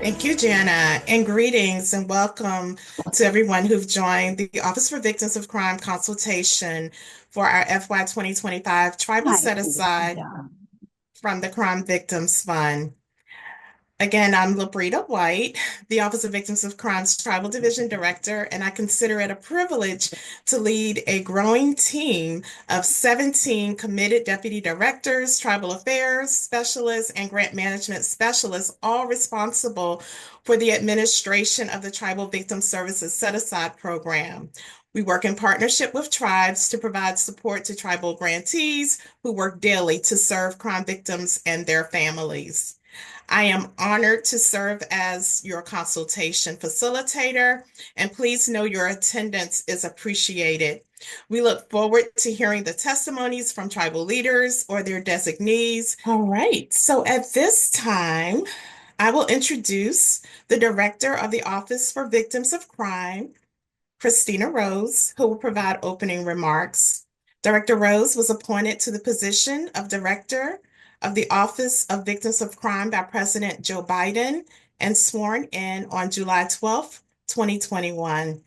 Thank you, Jana, and greetings and welcome to everyone who've joined the Office for Victims of Crime consultation for our FY 2025 Tribal Hi, Set Aside Frida. from the Crime Victims Fund. Again, I'm Labrita White, the Office of Victims of Crime's Tribal Division Director, and I consider it a privilege to lead a growing team of 17 committed deputy directors, tribal affairs specialists, and grant management specialists, all responsible for the administration of the Tribal Victim Services Set Aside program. We work in partnership with tribes to provide support to tribal grantees who work daily to serve crime victims and their families. I am honored to serve as your consultation facilitator, and please know your attendance is appreciated. We look forward to hearing the testimonies from tribal leaders or their designees. All right, so at this time, I will introduce the Director of the Office for Victims of Crime, Christina Rose, who will provide opening remarks. Director Rose was appointed to the position of Director of the Office of Victims of Crime by President Joe Biden and sworn in on July 12th, 2021.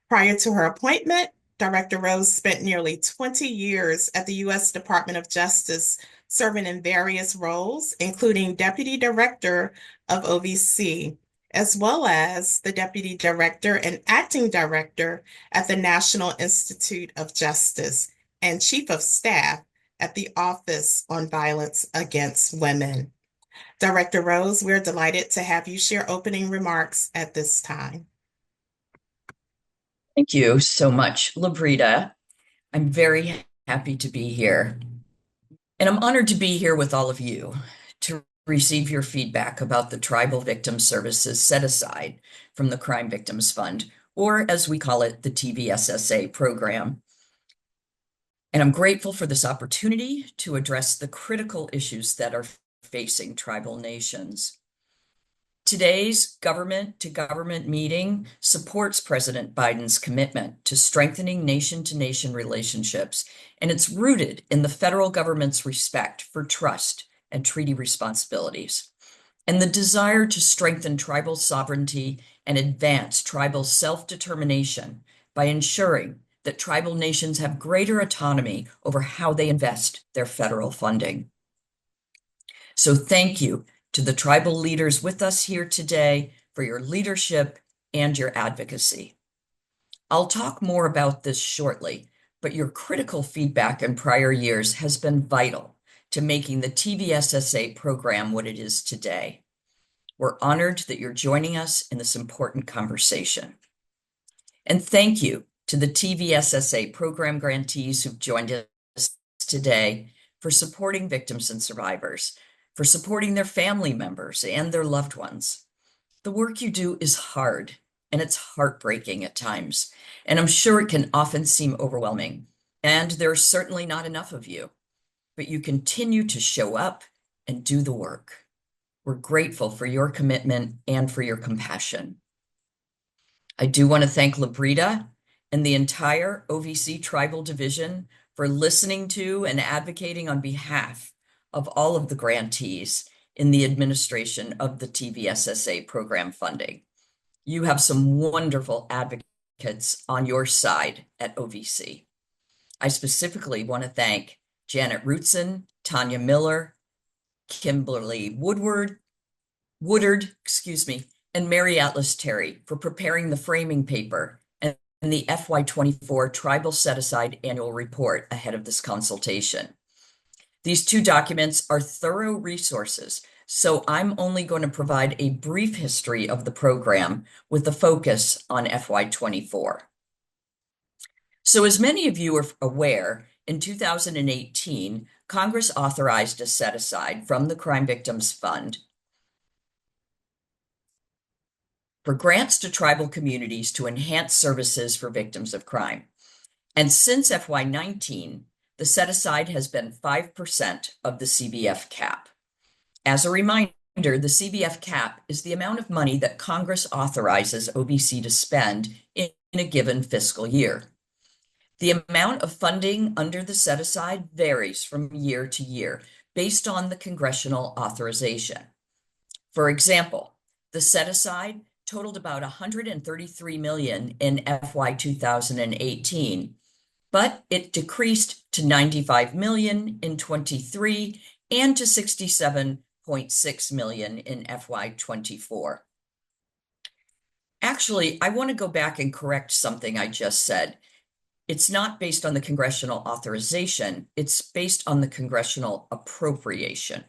Prior to her appointment, Director Rose spent nearly 20 years at the U.S. Department of Justice, serving in various roles, including Deputy Director of OVC, as well as the Deputy Director and Acting Director at the National Institute of Justice and Chief of Staff at the Office on Violence Against Women. Director Rose, we're delighted to have you share opening remarks at this time. Thank you so much, Labrita. I'm very happy to be here. And I'm honored to be here with all of you to receive your feedback about the Tribal Victim Services set aside from the Crime Victims Fund, or as we call it, the TVSSA program. And I'm grateful for this opportunity to address the critical issues that are facing tribal nations. Today's government-to-government meeting supports President Biden's commitment to strengthening nation-to-nation relationships, and it's rooted in the federal government's respect for trust and treaty responsibilities, and the desire to strengthen tribal sovereignty and advance tribal self-determination by ensuring that tribal nations have greater autonomy over how they invest their federal funding. So thank you to the tribal leaders with us here today for your leadership and your advocacy. I'll talk more about this shortly, but your critical feedback in prior years has been vital to making the TVSSA program what it is today. We're honored that you're joining us in this important conversation. And thank you to the TVSSA program grantees who've joined us today for supporting victims and survivors, for supporting their family members and their loved ones. The work you do is hard and it's heartbreaking at times, and I'm sure it can often seem overwhelming, and there's certainly not enough of you, but you continue to show up and do the work. We're grateful for your commitment and for your compassion. I do want to thank Labrita and the entire OVC Tribal Division for listening to and advocating on behalf of all of the grantees in the administration of the TVSSA program funding. You have some wonderful advocates on your side at OVC. I specifically want to thank Janet Rootson, Tanya Miller, Kimberly Woodard, and Mary Atlas Terry for preparing the framing paper and the FY24 Tribal Set Aside Annual Report ahead of this consultation. These two documents are thorough resources, so I'm only going to provide a brief history of the program with a focus on FY24. So as many of you are aware, in 2018, Congress authorized a set aside from the Crime Victims Fund for grants to tribal communities to enhance services for victims of crime. And since FY19, the set-aside has been 5% of the CBF cap. As a reminder, the CBF cap is the amount of money that Congress authorizes OVC to spend in a given fiscal year. The amount of funding under the set-aside varies from year to year based on the congressional authorization. For example, The set aside totaled about 133 million in FY 2018, but it decreased to 95 million in 23 and to 67.6 million in FY 24. Actually, I want to go back and correct something I just said. It's not based on the congressional authorization, it's based on the congressional appropriation.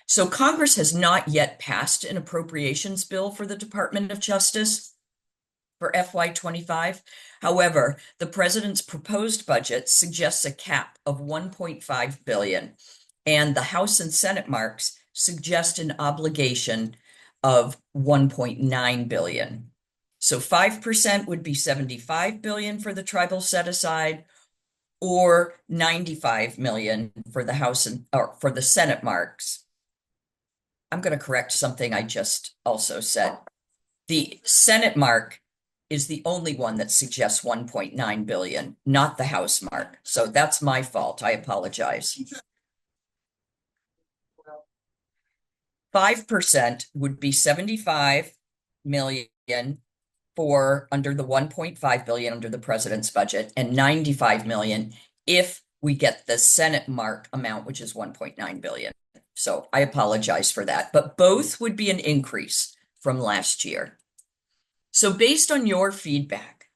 So Congress has not yet passed an appropriations bill for the Department of Justice for FY 25. However, the president's proposed budget suggests a cap of 1.5 billion, and the House and Senate marks suggest an obligation of 1.9 billion. So 5% would be 75 billion for the tribal set aside, or 95 million for the House and or for the Senate marks. I'm going to correct something I just also said. The Senate mark is the only one that suggests 1.9 billion, not the House mark. So that's my fault. I apologize. 5% would be 75 million for under the 1.5 billion under the president's budget, and 95 million if we get the Senate mark amount, which is 1.9 billion. So I apologize for that, but both would be an increase from last year. So based on your feedback,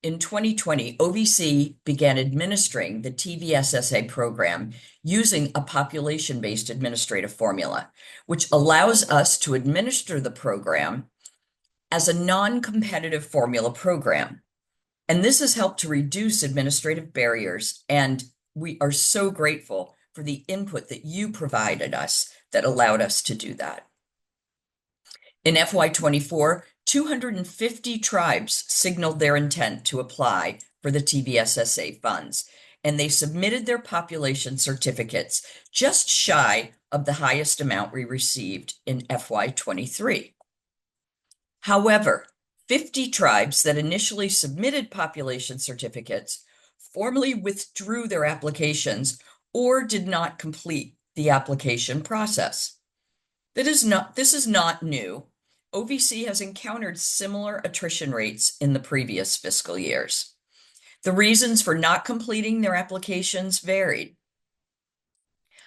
in 2020, OVC began administering the TVSSA program using a population-based administrative formula, which allows us to administer the program as a non-competitive formula program. And this has helped to reduce administrative barriers, and we are so grateful for the input that you provided us that allowed us to do that. In FY 24, 250 tribes signaled their intent to apply for the TVSSA funds, and they submitted their population certificates just shy of the highest amount we received in FY 23. However, 50 tribes that initially submitted population certificates formally withdrew their applications or did not complete the application process. This is not new. OVC has encountered similar attrition rates in the previous fiscal years. The reasons for not completing their applications varied.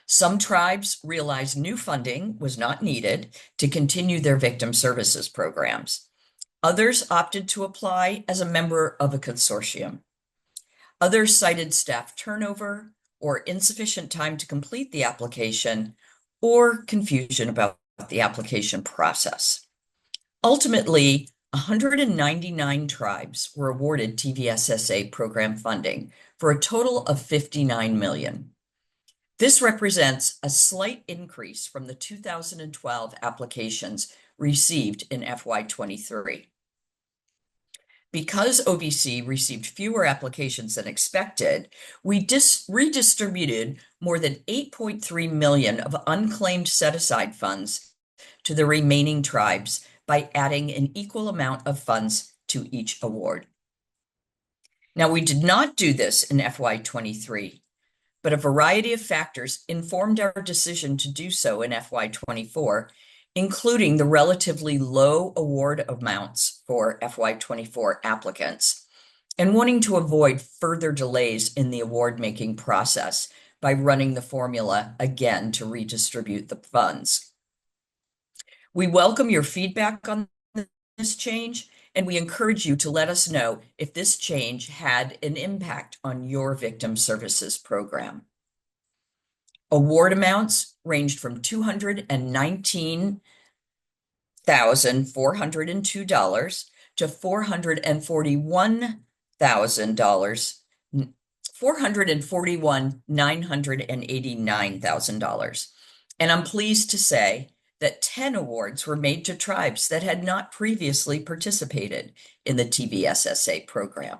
Some tribes realized new funding was not needed to continue their victim services programs. Others opted to apply as a member of a consortium. Others cited staff turnover or insufficient time to complete the application, or confusion about the application process. Ultimately, 199 tribes were awarded TVSSA program funding for a total of 59 million. This represents a slight increase from the 2012 applications received in FY 23. Because OVC received fewer applications than expected, we redistributed more than 8.3 million of unclaimed set-aside funds to the remaining tribes by adding an equal amount of funds to each award. Now, we did not do this in FY 23, but a variety of factors informed our decision to do so in FY 24, including the relatively low award amounts for FY 24 applicants, and wanting to avoid further delays in the award-making process by running the formula again to redistribute the funds. We welcome your feedback on this change, and we encourage you to let us know if this change had an impact on your victim services program. Award amounts ranged from $219,402 to $441,989,000. And I'm pleased to say that 10 awards were made to tribes that had not previously participated in the TVSSA program.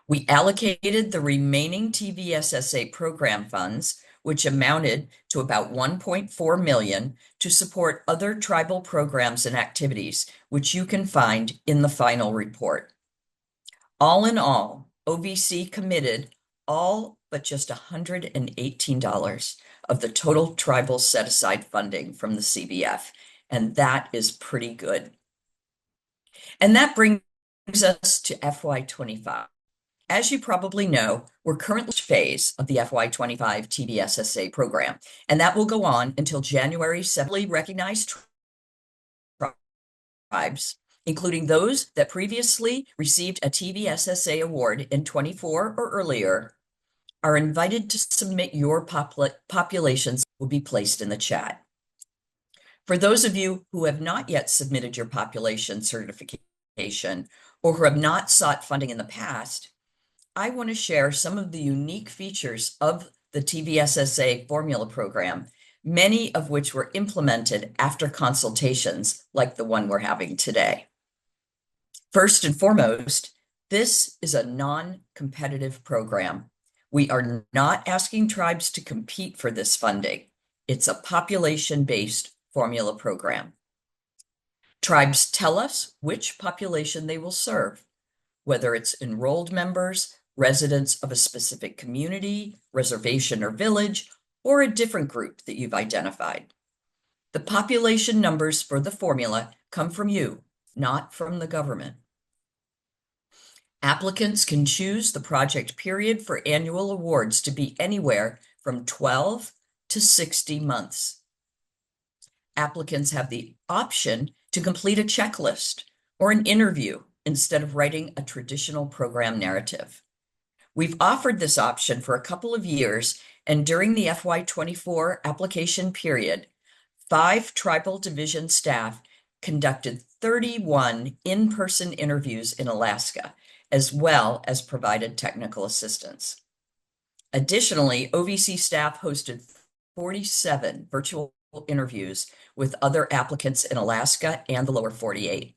We allocated the remaining TVSSA program funds, which amounted to about 1.4 million, to support other tribal programs and activities, which you can find in the final report. All in all, OVC committed all but just $118 of the total tribal set-aside funding from the CBF, and that is pretty good. And that brings us to FY25. As you probably know, we're currently in the phase of the FY25 TVSSA program, and that will go on until January 7th. Recognized tribes, including those that previously received a TVSSA award in 24 or earlier, are invited to submit your populations will be placed in the chat. For those of you who have not yet submitted your population certification or who have not sought funding in the past, I want to share some of the unique features of the TVSSA formula program, many of which were implemented after consultations like the one we're having today. First and foremost, this is a non-competitive program. We are not asking tribes to compete for this funding. It's a population-based formula program. Tribes tell us which population they will serve, whether it's enrolled members, residents of a specific community, reservation or village, or a different group that you've identified. The population numbers for the formula come from you, not from the government. Applicants can choose the project period for annual awards to be anywhere from 12 to 60 months. Applicants have the option to complete a checklist or an interview instead of writing a traditional program narrative. We've offered this option for a couple of years, and during the FY24 application period, 5 tribal division staff conducted 31 in-person interviews in Alaska, as well as provided technical assistance. Additionally, OVC staff hosted 47 virtual interviews with other applicants in Alaska and the lower 48.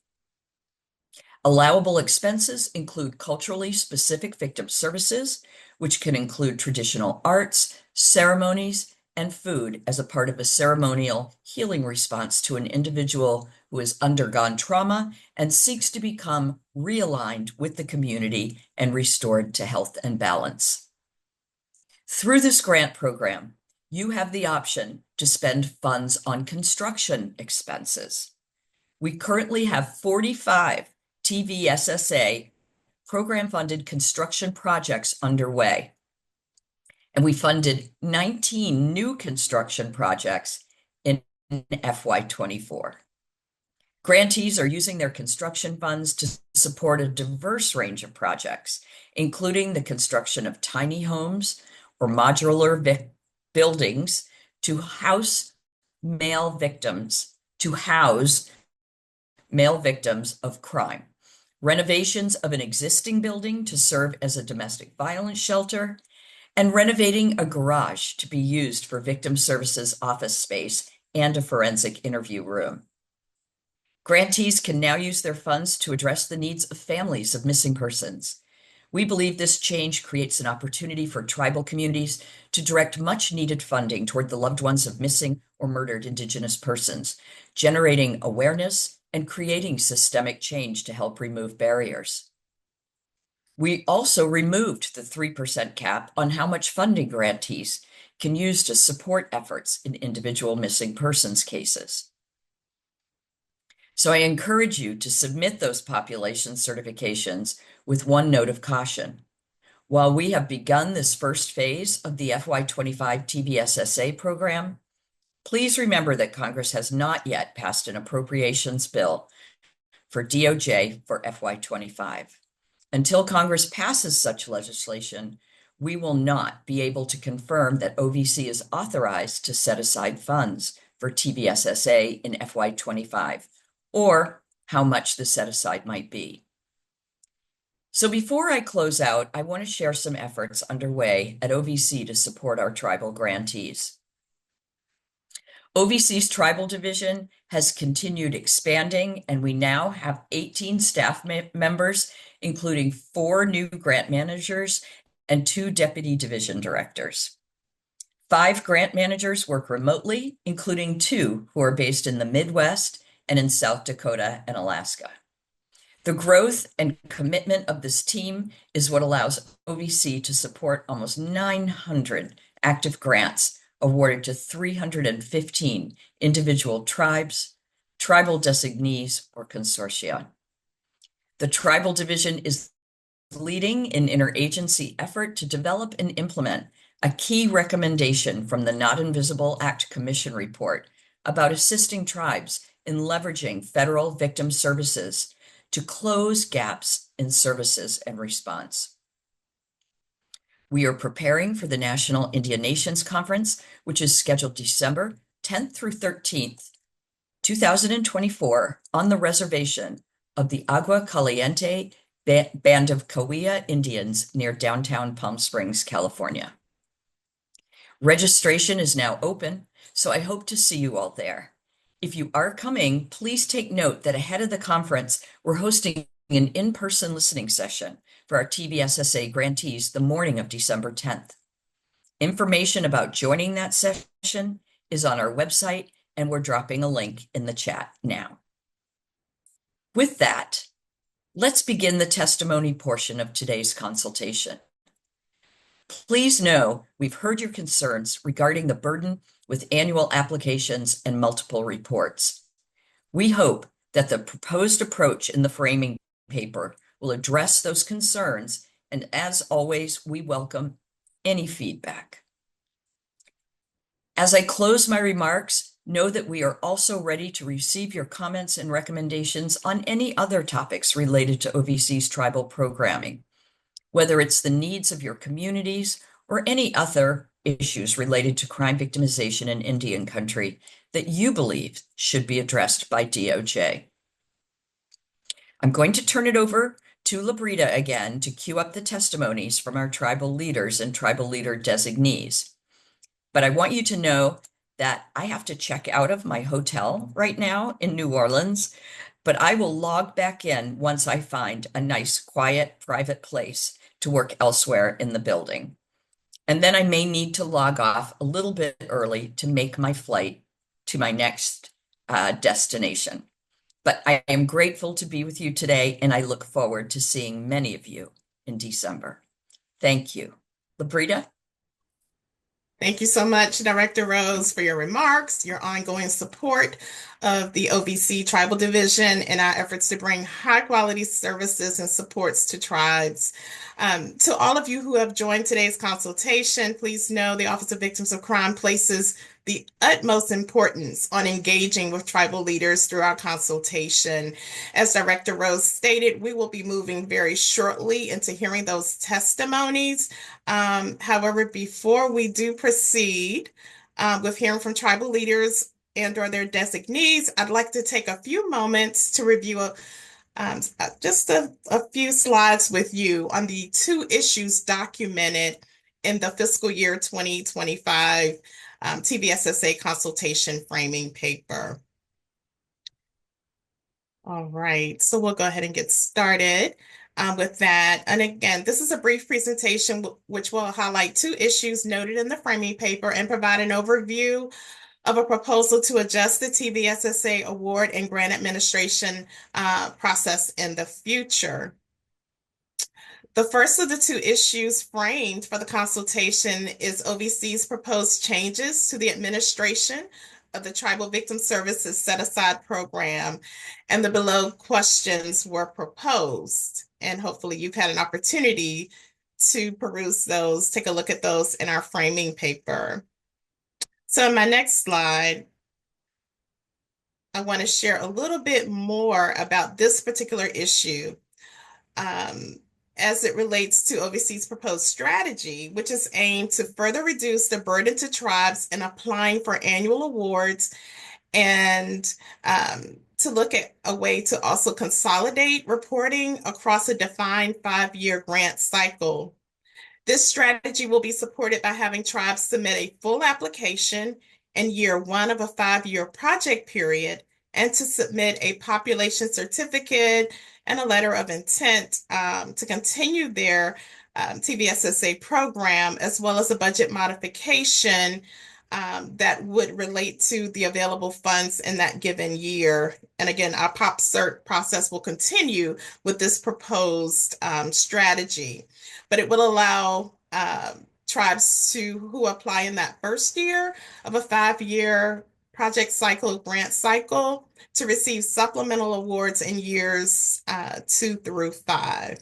Allowable expenses include culturally specific victim services, which can include traditional arts, ceremonies, and food as a part of a ceremonial healing response to an individual who has undergone trauma and seeks to become realigned with the community and restored to health and balance. Through this grant program, you have the option to spend funds on construction expenses. We currently have 45 TVSSA program-funded construction projects underway, and we funded 19 new construction projects in FY24. Grantees are using their construction funds to support a diverse range of projects, including the construction of tiny homes or modular buildings to house male victims of crime, renovations of an existing building to serve as a domestic violence shelter, and renovating a garage to be used for victim services office space and a forensic interview room. Grantees can now use their funds to address the needs of families of missing persons. We believe this change creates an opportunity for tribal communities to direct much needed funding toward the loved ones of missing or murdered Indigenous persons, generating awareness and creating systemic change to help remove barriers. We also removed the 3% cap on how much funding grantees can use to support efforts in individual missing persons cases. So I encourage you to submit those population certifications with one note of caution. While we have begun this first phase of the FY25 TVSSA program, please remember that Congress has not yet passed an appropriations bill for DOJ for FY25. Until Congress passes such legislation, we will not be able to confirm that OVC is authorized to set aside funds for TVSSA in FY25, or how much the set aside might be. So before I close out, I want to share some efforts underway at OVC to support our tribal grantees. OVC's tribal division has continued expanding, and we now have 18 staff members, including 4 new grant managers and 2 deputy division directors. 5 grant managers work remotely, including 2 who are based in the Midwest and in South Dakota and Alaska. The growth and commitment of this team is what allows OVC to support almost 900 active grants awarded to 315 individual tribes, tribal designees, or consortia. The Tribal Division is leading an interagency effort to develop and implement a key recommendation from the Not Invisible Act Commission report about assisting tribes in leveraging federal victim services to close gaps in services and response. We are preparing for the National Indian Nations Conference, which is scheduled December 10th through 13th, 2024, on the reservation of the Agua Caliente Band of Cahuilla Indians near downtown Palm Springs, California. Registration is now open, so I hope to see you all there. If you are coming, please take note that ahead of the conference, we're hosting an in-person listening session for our TVSSA grantees the morning of December 10th. Information about joining that session is on our website, and we're dropping a link in the chat now. With that, let's begin the testimony portion of today's consultation. Please know we've heard your concerns regarding the burden with annual applications and multiple reports. We hope that the proposed approach in the framing paper will address those concerns, and as always, we welcome any feedback. As I close my remarks, know that we are also ready to receive your comments and recommendations on any other topics related to OVC's tribal programming, whether it's the needs of your communities or any other issues related to crime victimization in Indian country that you believe should be addressed by DOJ. I'm going to turn it over to Labrita again to queue up the testimonies from our tribal leaders and tribal leader designees. But I want you to know that I have to check out of my hotel right now in New Orleans, but I will log back in once I find a nice, quiet, private place to work elsewhere in the building. And then I may need to log off a little bit early to make my flight to my next destination. But I am grateful to be with you today, and I look forward to seeing many of you in December. Thank you. Labrita? Thank you so much, Director Rose, for your remarks, your ongoing support of the OVC Tribal Division and our efforts to bring high-quality services and supports to tribes. To all of you who have joined today's consultation, please know the Office of Victims of Crime places the utmost importance on engaging with tribal leaders through our consultation. As Director Rose stated, we will be moving very shortly into hearing those testimonies. However, before we do proceed with hearing from tribal leaders and or their designees, I'd like to take a few moments to review just a few slides with you on the two issues documented in the fiscal year 2025 TVSSA consultation framing paper. All right, so we'll go ahead and get started with that. And again, this is a brief presentation which will highlight two issues noted in the framing paper and provide an overview of a proposal to adjust the TVSSA award and grant administration process in the future. The first of the two issues framed for the consultation is OVC's proposed changes to the administration of the Tribal Victim Services Set-Aside Program, and the below questions were proposed. And hopefully you've had an opportunity to peruse those, take a look at those in our framing paper. So in my next slide, I want to share a little bit more about this particular issue as it relates to OVC's proposed strategy, which is aimed to further reduce the burden to tribes in applying for annual awards and to look at a way to also consolidate reporting across a defined 5-year grant cycle. This strategy will be supported by having tribes submit a full application in year 1 of a 5-year project period and to submit a population certificate and a letter of intent to continue their TVSSA program, as well as a budget modification that would relate to the available funds in that given year. And again, our POP cert process will continue with this proposed strategy, but it will allow tribes who apply in that first year of a 5-year project cycle, grant cycle to receive supplemental awards in years 2 through 5.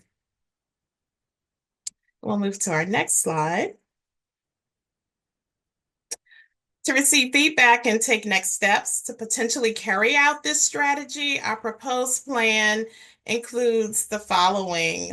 We'll move to our next slide. To receive feedback and take next steps to potentially carry out this strategy, our proposed plan includes the following.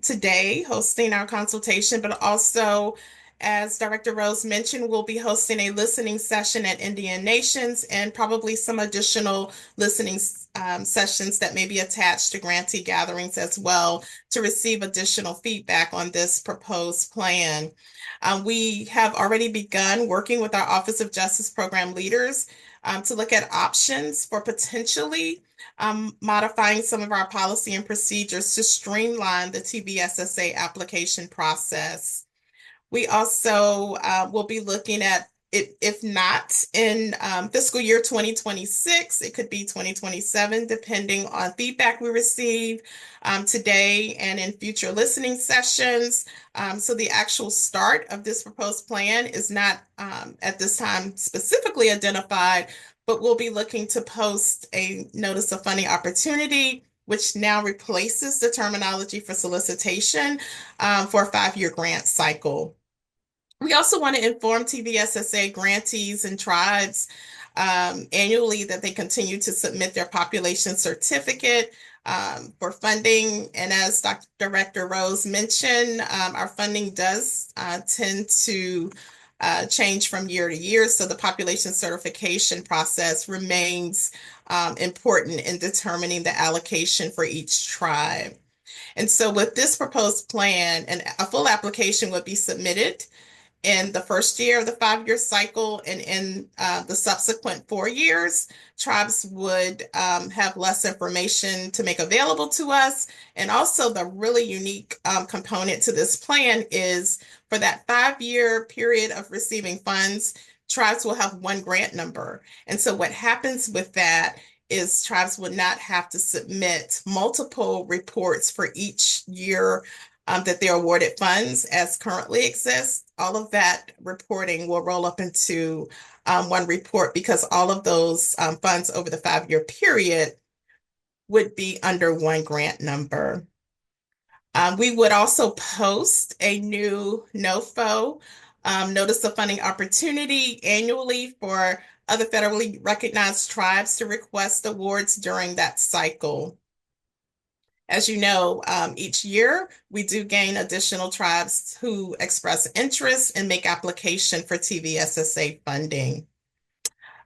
Today, hosting our consultation, but also, as Director Rose mentioned, we'll be hosting a listening session at Indian Nations and probably some additional listening sessions that may be attached to grantee gatherings as well to receive additional feedback on this proposed plan. We have already begun working with our Office of Justice Program leaders to look at options for potentially modifying some of our policy and procedures to streamline the TVSSA application process. We also will be looking at it, if not in fiscal year 2026, it could be 2027, depending on feedback we receive today and in future listening sessions. So the actual start of this proposed plan is not at this time specifically identified, but we'll be looking to post a notice of funding opportunity, which now replaces the terminology for solicitation for a 5-year grant cycle. We also want to inform TVSSA grantees and tribes annually that they continue to submit their population certificate for funding. And as Director Rose mentioned, our funding does tend to change from year to year. So the population certification process remains important in determining the allocation for each tribe. And so with this proposed plan, a full application would be submitted in the first year of the 5-year cycle, and in the subsequent 4 years, tribes would have less information to make available to us. And also the really unique component to this plan is for that 5-year period of receiving funds, tribes will have one grant number. And so what happens with that is tribes would not have to submit multiple reports for each year that they're awarded funds as currently exists. All of that reporting will roll up into one report because all of those funds over the 5-year period would be under one grant number. We would also post a new NOFO, Notice of Funding Opportunity, annually for other federally recognized tribes to request awards during that cycle. As you know, each year we do gain additional tribes who express interest and make application for TVSSA funding.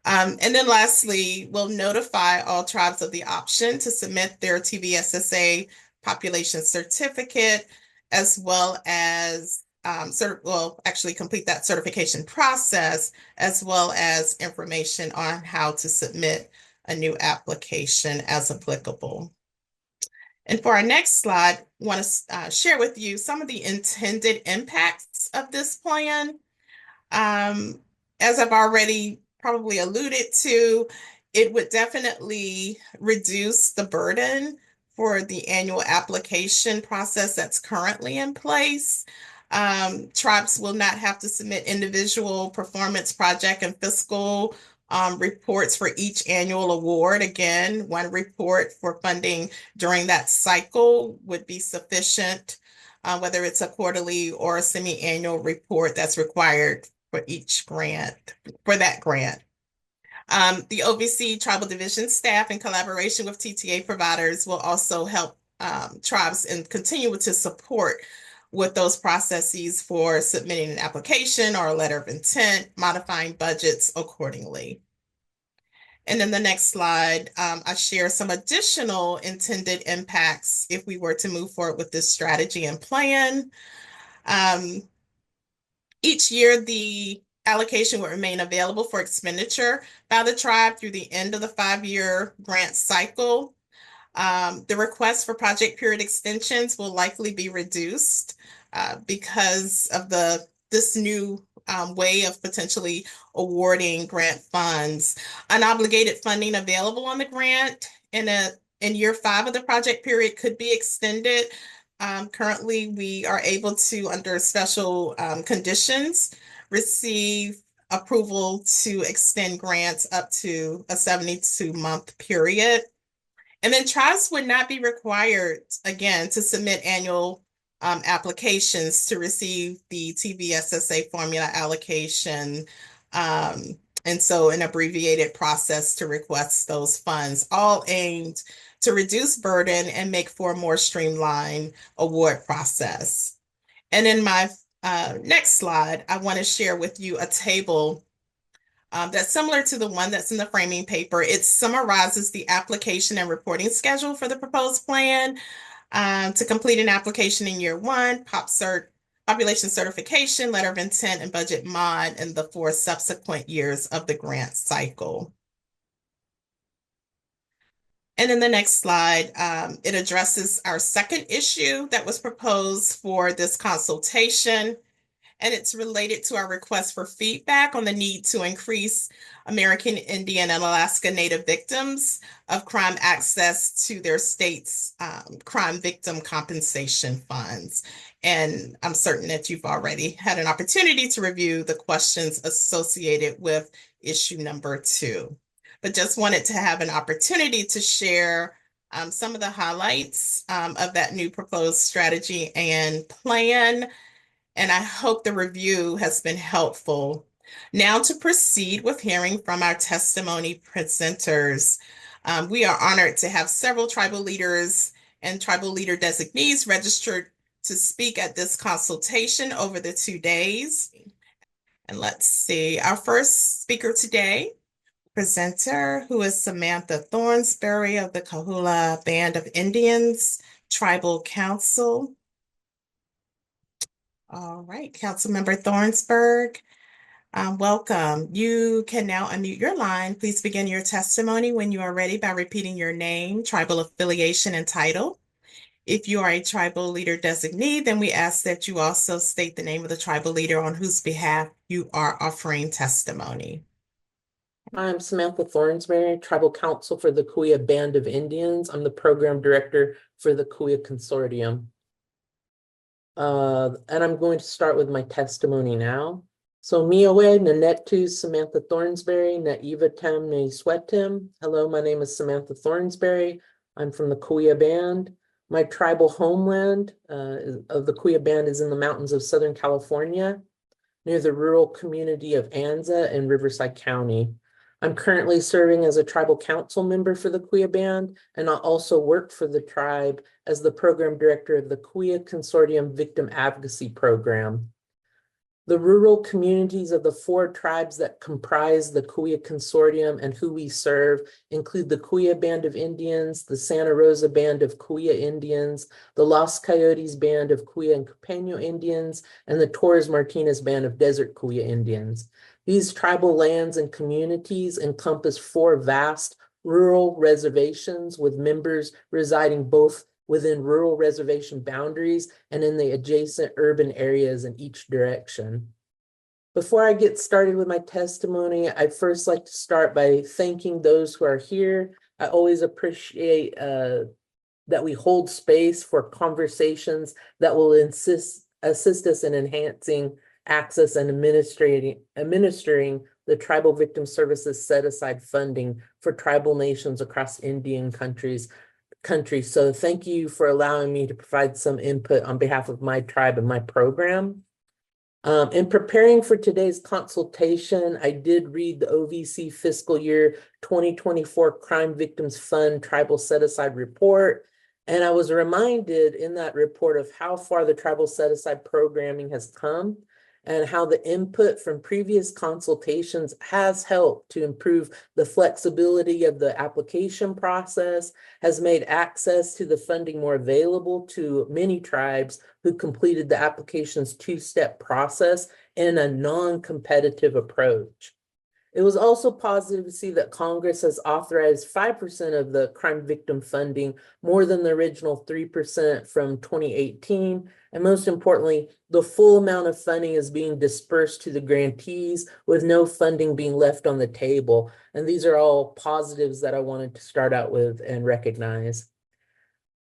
And then lastly, we'll notify all tribes of the option to submit their TVSSA population certificate, as well as actually complete that certification process, as well as information on how to submit a new application as applicable. And for our next slide, I want to share with you some of the intended impacts of this plan. As I've already probably alluded to, it would definitely reduce the burden for the annual application process that's currently in place. Tribes will not have to submit individual performance, project, and fiscal reports for each annual award. Again, one report for funding during that cycle would be sufficient, whether it's a quarterly or a semi-annual report that's required for each grant, for that grant. The OVC Tribal Division staff, in collaboration with TTA providers, will also help tribes and continue to support with those processes for submitting an application or a letter of intent, modifying budgets accordingly. And then the next slide, I share some additional intended impacts if we were to move forward with this strategy and plan. Each year, the allocation would remain available for expenditure by the tribe through the end of the 5-year grant cycle. The request for project period extensions will likely be reduced because of this new way of potentially awarding grant funds. Unobligated funding available on the grant in year 5 of the project period could be extended. Currently, we are able to, under special conditions, receive approval to extend grants up to a 72-month period. And then tribes would not be required, again, to submit annual applications to receive the TVSSA formula allocation. And so an abbreviated process to request those funds, all aimed to reduce burden and make for a more streamlined award process. And in my next slide, I want to share with you a table that's similar to the one that's in the framing paper. It summarizes the application and reporting schedule for the proposed plan to complete an application in year one, population certification, letter of intent, and budget mod in the 4 subsequent years of the grant cycle. And in the next slide, it addresses our second issue that was proposed for this consultation, and it's related to our request for feedback on the need to increase American Indian and Alaska Native victims of crime access to their state's crime victim compensation funds. And I'm certain that you've already had an opportunity to review the questions associated with issue number 2. But just wanted to have an opportunity to share some of the highlights of that new proposed strategy and plan. And I hope the review has been helpful. Now to proceed with hearing from our testimony presenters. We are honored to have several tribal leaders and tribal leader designees registered to speak at this consultation over the 2 days. And let's see, our first speaker today, presenter, who is Samantha Thornsberry of the Kahula Band of Indians Tribal Council. All right, Councilmember Thornsberg, welcome. You can now unmute your line. Please begin your testimony when you are ready by repeating your name, tribal affiliation, and title. If you are a tribal leader designee, then we ask that you also state the name of the tribal leader on whose behalf you are offering testimony. I'm Samantha Thornsberry, Tribal Council for the Kuya Band of Indians. I'm the Program Director for the Kuya Consortium. And I'm going to start with my testimony now. So Miawe Nanetu Samantha Thornsberry, Naiva Tem Ne Swetem. Hello, my name is Samantha Thornsberry. I'm from the Kuya Band. My tribal homeland of the Kuya Band is in the mountains of Southern California, near the rural community of Anza in Riverside County. I'm currently serving as a tribal council member for the Kuya Band, and I also work for the tribe as the program director of the Kuya Consortium Victim Advocacy Program. The rural communities of the 4 tribes that comprise the Kuya Consortium and who we serve include the Kuya Band of Indians, the Santa Rosa Band of Kuya Indians, the Los Coyotes Band of Kuya and Cupeño Indians, and the Torres Martinez Band of Desert Kuya Indians. These tribal lands and communities encompass 4 vast rural reservations with members residing both within rural reservation boundaries and in the adjacent urban areas in each direction. Before I get started with my testimony, I'd first like to start by thanking those who are here. I always appreciate that we hold space for conversations that will assist us in enhancing access and administering the Tribal Victim Services set-aside funding for tribal nations across Indian countries. So thank you for allowing me to provide some input on behalf of my tribe and my program. In preparing for today's consultation, I did read the OVC Fiscal Year 2024 Crime Victims Fund Tribal Set-Aside Report, and I was reminded in that report of how far the tribal set-aside programming has come and how the input from previous consultations has helped to improve the flexibility of the application process, has made access to the funding more available to many tribes who completed the application's 2-step process in a non-competitive approach. It was also positive to see that Congress has authorized 5% of the crime victim funding, more than the original 3% from 2018. And most importantly, the full amount of funding is being dispersed to the grantees with no funding being left on the table. And these are all positives that I wanted to start out with and recognize.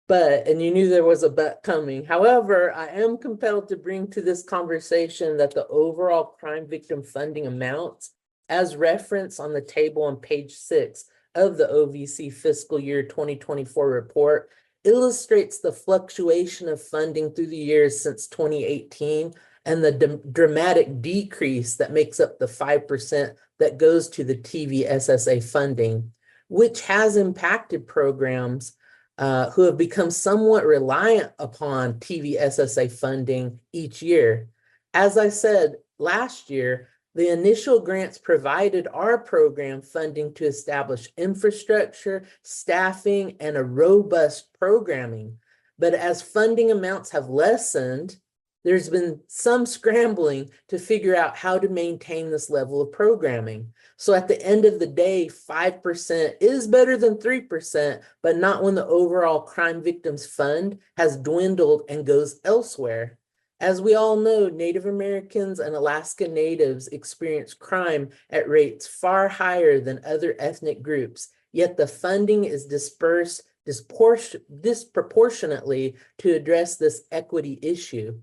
and you knew there was a but coming. However, I am compelled to bring to this conversation that the overall crime victim funding amounts, as referenced on the table on page 6 of the OVC Fiscal Year 2024 report, illustrates the fluctuation of funding through the years since 2018 and the dramatic decrease that makes up the 5% that goes to the TVSSA funding, which has impacted programs who have become somewhat reliant upon TVSSA funding each year. As I said last year, the initial grants provided our program funding to establish infrastructure, staffing, and a robust programming. But as funding amounts have lessened, there's been some scrambling to figure out how to maintain this level of programming. So at the end of the day, 5% is better than 3%, but not when the overall crime victims fund has dwindled and goes elsewhere. As we all know, Native Americans and Alaska Natives experience crime at rates far higher than other ethnic groups, yet the funding is dispersed disproportionately to address this equity issue.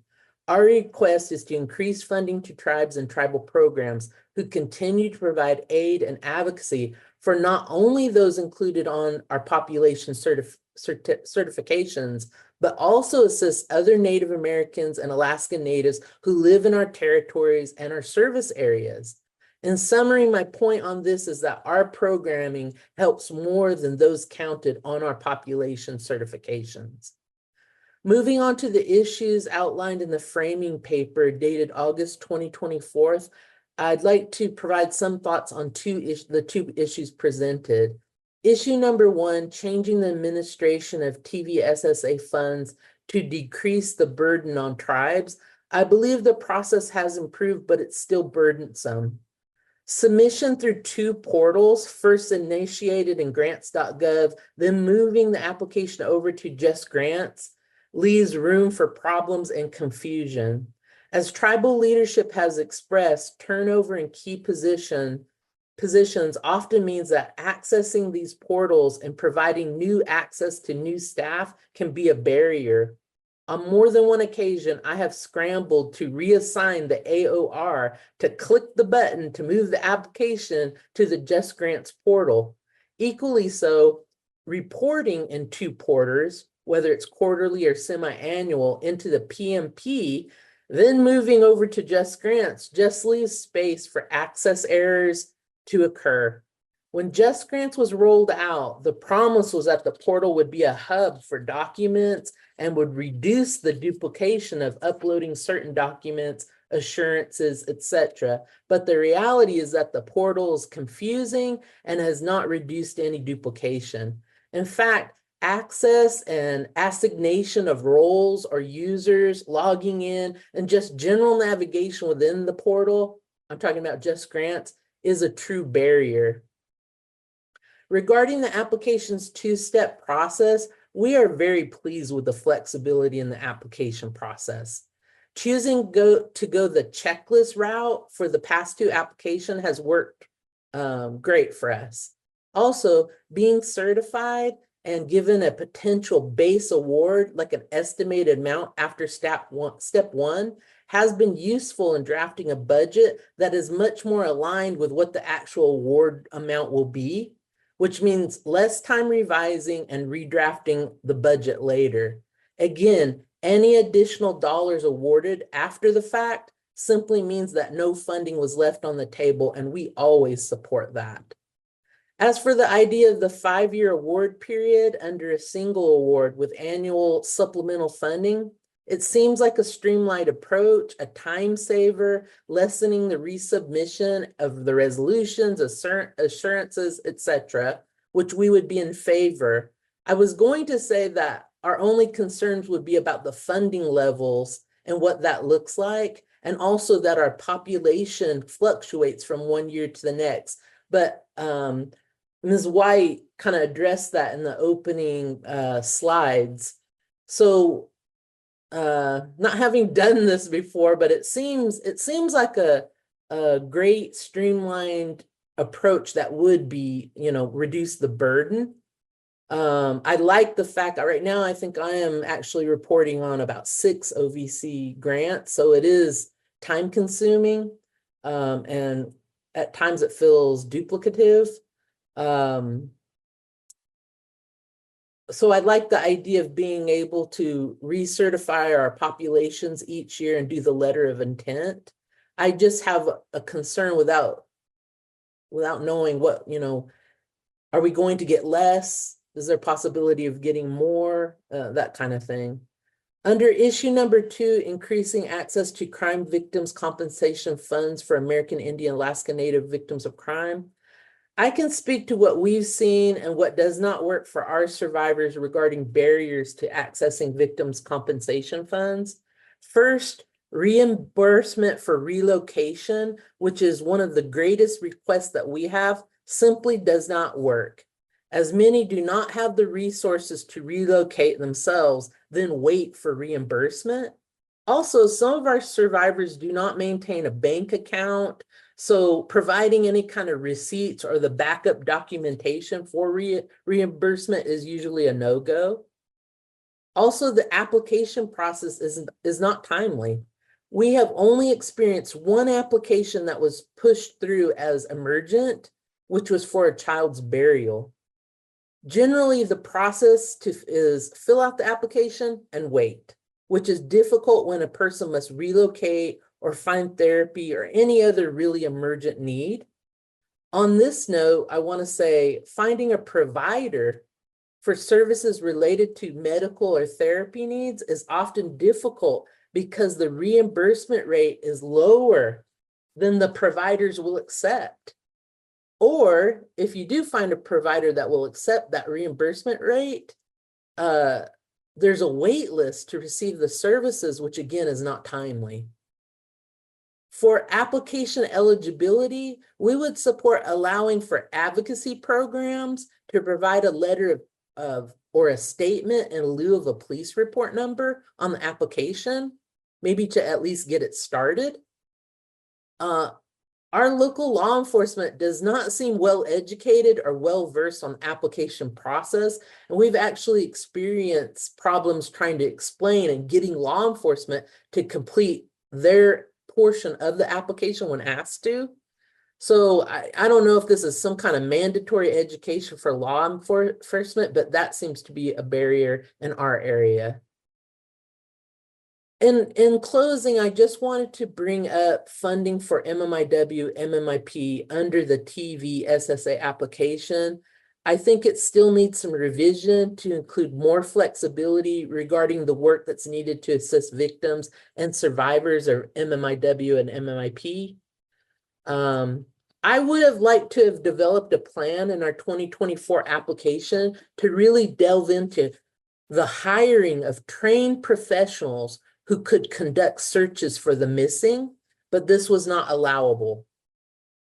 Our request is to increase funding to tribes and tribal programs who continue to provide aid and advocacy for not only those included on our population certifications, but also assist other Native Americans and Alaska Natives who live in our territories and our service areas. In summary, my point on this is that our programming helps more than those counted on our population certifications. Moving on to the issues outlined in the framing paper dated August 2024, I'd like to provide some thoughts on the two issues presented. Issue number 1, changing the administration of TVSSA funds to decrease the burden on tribes. I believe the process has improved, but it's still burdensome. Submission through 2 portals, first initiated in grants.gov, then moving the application over to Just Grants, leaves room for problems and confusion. As tribal leadership has expressed, turnover in key positions often means that accessing these portals and providing new access to new staff can be a barrier. On more than one occasion, I have scrambled to reassign the AOR to click the button to move the application to the Just Grants portal. Equally so, reporting in 2 portals, whether it's quarterly or semi-annual, into the PMP, then moving over to Just Grants just leaves space for access errors to occur. When Just Grants was rolled out, the promise was that the portal would be a hub for documents and would reduce the duplication of uploading certain documents, assurances, etc. But the reality is that the portal is confusing and has not reduced any duplication. In fact, access and assignation of roles or users, logging in, and just general navigation within the portal, I'm talking about Just Grants, is a true barrier. Regarding the application's 2-step process, we are very pleased with the flexibility in the application process. Choosing to go the checklist route for the past 2 application has worked great for us. Also, being certified and given a potential base award, like an estimated amount after step one, has been useful in drafting a budget that is much more aligned with what the actual award amount will be, which means less time revising and redrafting the budget later. Again, any additional dollars awarded after the fact simply means that no funding was left on the table, and we always support that. As for the idea of the 5-year award period under a single award with annual supplemental funding, it seems like a streamlined approach, a time saver, lessening the resubmission of the resolutions, assurances, etc., which we would be in favor. I was going to say that our only concerns would be about the funding levels and what that looks like, and also that our population fluctuates from one year to the next. But Ms. White kind of addressed that in the opening slides. So not having done this before, but it seems like a great streamlined approach that would be, reduce the burden. I like the fact that right now I think I am actually reporting on about 6 OVC grants, so it is time consuming, and at times it feels duplicative. So I like the idea of being able to recertify our populations each year and do the letter of intent. I just have a concern without knowing what, are we going to get less? Is there a possibility of getting more? That kind of thing. Under issue number 2, increasing access to crime victims compensation funds for American Indian, Alaska Native victims of crime. I can speak to what we've seen and what does not work for our survivors regarding barriers to accessing victims' compensation funds. First, reimbursement for relocation, which is one of the greatest requests that we have, simply does not work, as many do not have the resources to relocate themselves, then wait for reimbursement. Also, some of our survivors do not maintain a bank account, so providing any kind of receipts or the backup documentation for reimbursement is usually a no-go. Also, the application process is not timely. We have only experienced one application that was pushed through as emergent, which was for a child's burial. Generally, the process is fill out the application and wait, which is difficult when a person must relocate or find therapy or any other really emergent need. On this note, I want to say finding a provider for services related to medical or therapy needs is often difficult because the reimbursement rate is lower than the providers will accept. Or if you do find a provider that will accept that reimbursement rate, there's a wait list to receive the services, which again is not timely. For application eligibility, we would support allowing for advocacy programs to provide a letter of or a statement in lieu of a police report number on the application, maybe to at least get it started. Our local law enforcement does not seem well educated or well versed on the application process, and we've actually experienced problems trying to explain and getting law enforcement to complete their portion of the application when asked to. So I don't know if this is some kind of mandatory education for law enforcement, but that seems to be a barrier in our area. In closing, I just wanted to bring up funding for MMIW, MMIP under the TV SSA application. I think it still needs some revision to include more flexibility regarding the work that's needed to assist victims and survivors of MMIW and MMIP. I would have liked to have developed a plan in our 2024 application to really delve into the hiring of trained professionals who could conduct searches for the missing, but this was not allowable.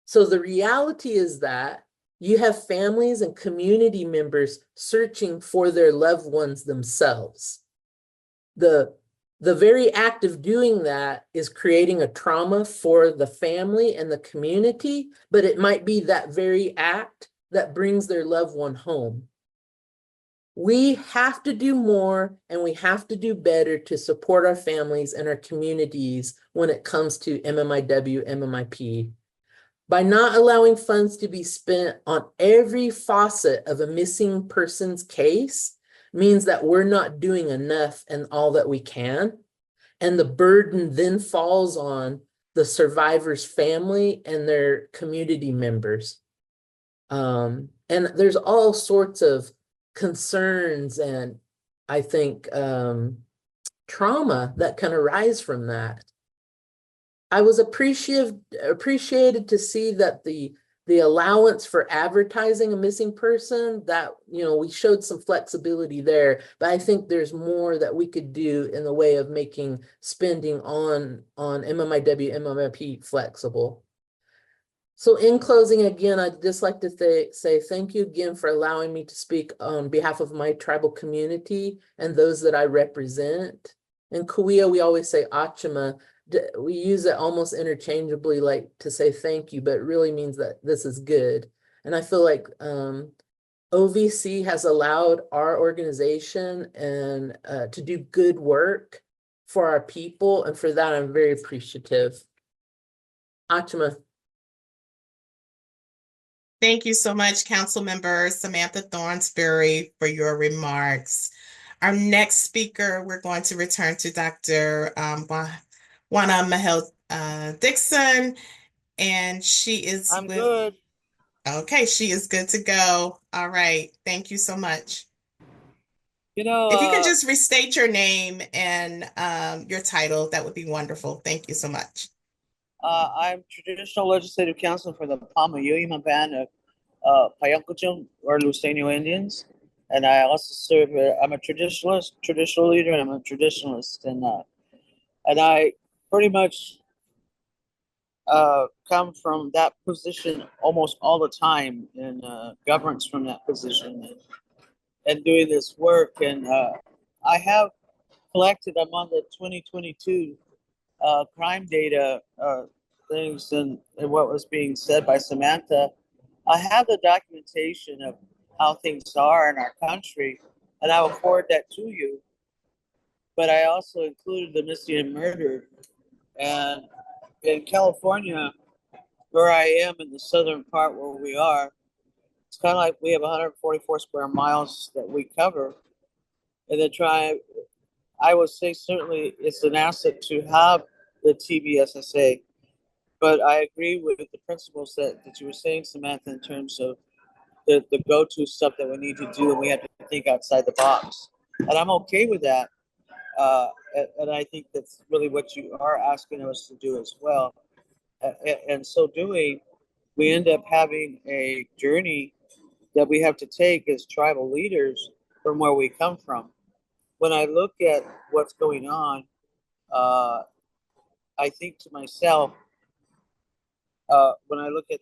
So the reality is that you have families and community members searching for their loved ones themselves. The very act of doing that is creating a trauma for the family and the community, but it might be that very act that brings their loved one home. We have to do more and we have to do better to support our families and our communities when it comes to MMIW, MMIP. By not allowing funds to be spent on every facet of a missing person's case means that we're not doing enough and all that we can. And the burden then falls on the survivor's family and their community members. And there's all sorts of concerns and I think trauma that can arise from that. I was appreciated to see that the allowance for advertising a missing person, that we showed some flexibility there, but I think there's more that we could do in the way of making spending on MMIW, MMIP flexible. So in closing, again, I'd just like to say thank you again for allowing me to speak on behalf of my tribal community and those that I represent. In Kuya, we always say Achama. We use it almost interchangeably, like to say thank you, but it really means that this is good. And I feel like OVC has allowed our organization and to do good work for our people, and for that I'm very appreciative. Achma. Thank you so much, Councilmember Samantha Thornsberry, for your remarks. Our next speaker, we're going to return to Dr. Juana Mahel Dixon, and she is I'm with, good. okay, she is good to go. All right, thank you so much. You know, If you could just restate your name and your title, that would be wonderful. Thank you so much. I'm traditional legislative counsel for the Pamayuyama band of Payakuchum or Luiseño Indians, and I also serve. I'm a traditional leader, and I'm a traditionalist, and I pretty much come from that position almost all the time, and governance from that position, and doing this work. And I have collected. I'm on the 2022 crime data things, and what was being said by Samantha. I have the documentation of how things are in our country, and I will forward that to you. But I also included the missing and murdered. And in California, where I am in the southern part where we are, it's kind of like we have 144 square miles that we cover. And then I would say certainly it's an asset to have the TBSSA. But I agree with the principles that you were saying, Samantha, in terms of the go-to stuff that we need to do, and we have to think outside the box. And I'm okay with that. And I think that's really what you are asking us to do as well. And so doing, we end up having a journey that we have to take as tribal leaders from where we come from. When I look at what's going on, uh, I think to myself, when I look at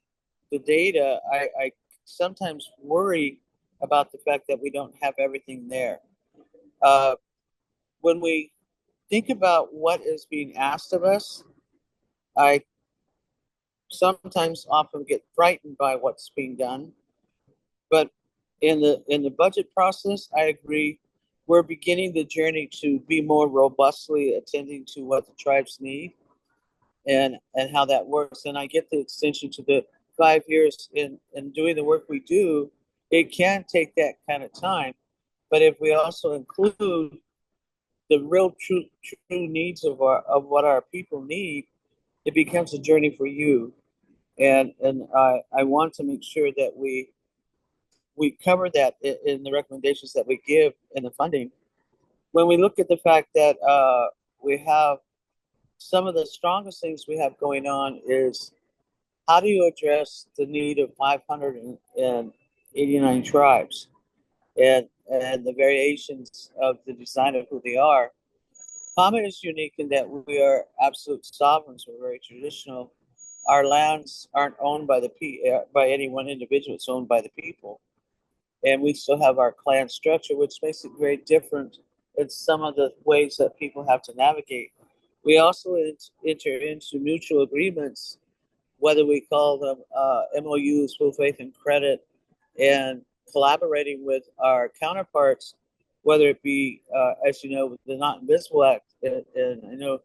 the data, I sometimes worry about the fact that we don't have everything there. Uh, when we think about what is being asked of us, I sometimes often get frightened by what's being done. But in the budget process, I agree. We're beginning the journey to be more robustly attending to what the tribes need and how that works. And I get the extension to the 5 years in doing the work we do. It can take that kind of time, but if we also include the real true needs of what our people need, it becomes a journey for you. And I want to make sure that we cover that in the recommendations that we give in the funding. When we look at the fact that we have some of the strongest things we have going on is how do you address the need of 589 tribes and the variations of the design of who they are? Pama is unique in that we are absolute sovereigns. We're very traditional. Our lands aren't owned by any one individual. It's owned by the people, and we still have our clan structure, which makes it very different in some of the ways that people have to navigate. We also enter into mutual agreements, whether we call them MOUs, full faith and credit, and collaborating with our counterparts, whether it be, as you know, the Not Invisible Act, and I know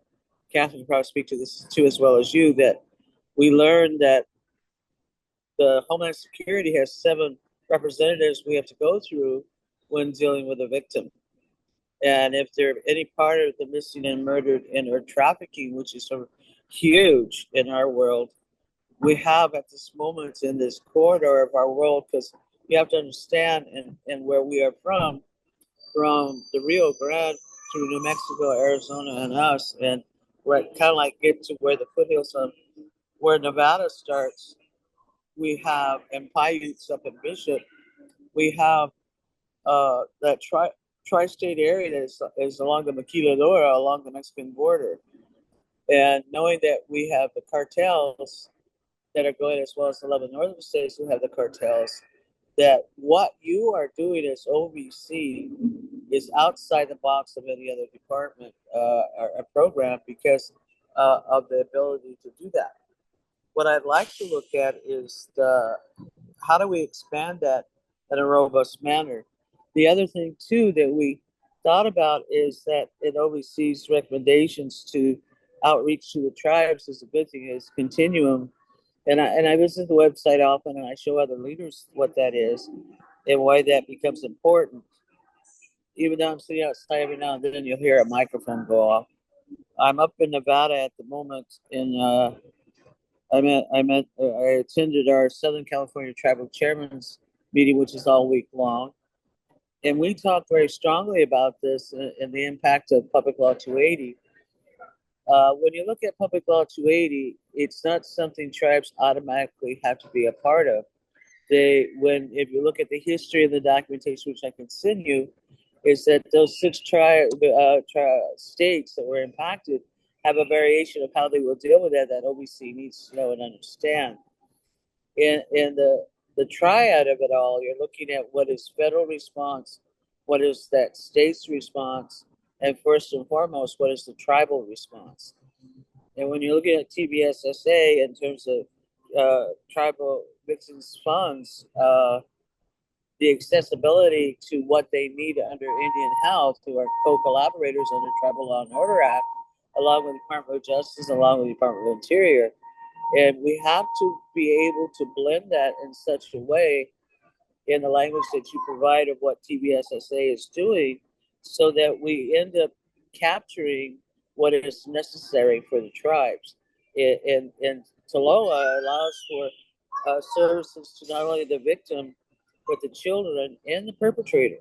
Catherine can probably speak to this too as well as you, that we learned that the Homeland Security has 7 representatives we have to go through when dealing with a victim. And if they're any part of the missing and murdered and or trafficking, which is sort of huge in our world, we have at this moment in this corridor of our world, because you have to understand and where we are from the Rio Grande through New Mexico, Arizona, and us, and we're kind of like get to where the foothills of where Nevada starts. We have and Paiutes up in Bishop. We have that tri-state area that is along the Maquiladora, along the Mexican border. And knowing that we have the cartels that are going, as well as 11 northern states who have the cartels, that what you are doing as OVC is outside the box of any other department or program because of the ability to do that. What I'd like to look at is how do we expand that in a robust manner. The other thing too that we thought about is that it oversees recommendations to outreach to the tribes is a good thing, is continuum. And I visit the website often, and I show other leaders what that is and why that becomes important. Even though I'm sitting outside, every now and then you'll hear a microphone go off. I'm up in Nevada at the moment. I attended our Southern California Tribal Chairman's meeting, which is all week long, and we talked very strongly about this and the impact of Public Law 280. When you look at Public Law 280, it's not something tribes automatically have to be a part of. If you look at the history of the documentation, which I can send you, is that those six states that were impacted have a variation of how they will deal with that OBC needs to know and understand. In the triad of it all, you're looking at what is federal response, what is that state's response, and first and foremost, what is the tribal response. And when you're looking at TBSSA in terms of tribal victims funds, the accessibility to what they need under Indian Health, who are co-collaborators under Tribal Law and Order Act, along with the Department of Justice, along with the Department of Interior. And we have to be able to blend that in such a way in the language that you provide of what TBSSA is doing, so that we end up capturing what is necessary for the tribes. And TLOA allows for services to not only the victim, but the children and the perpetrator.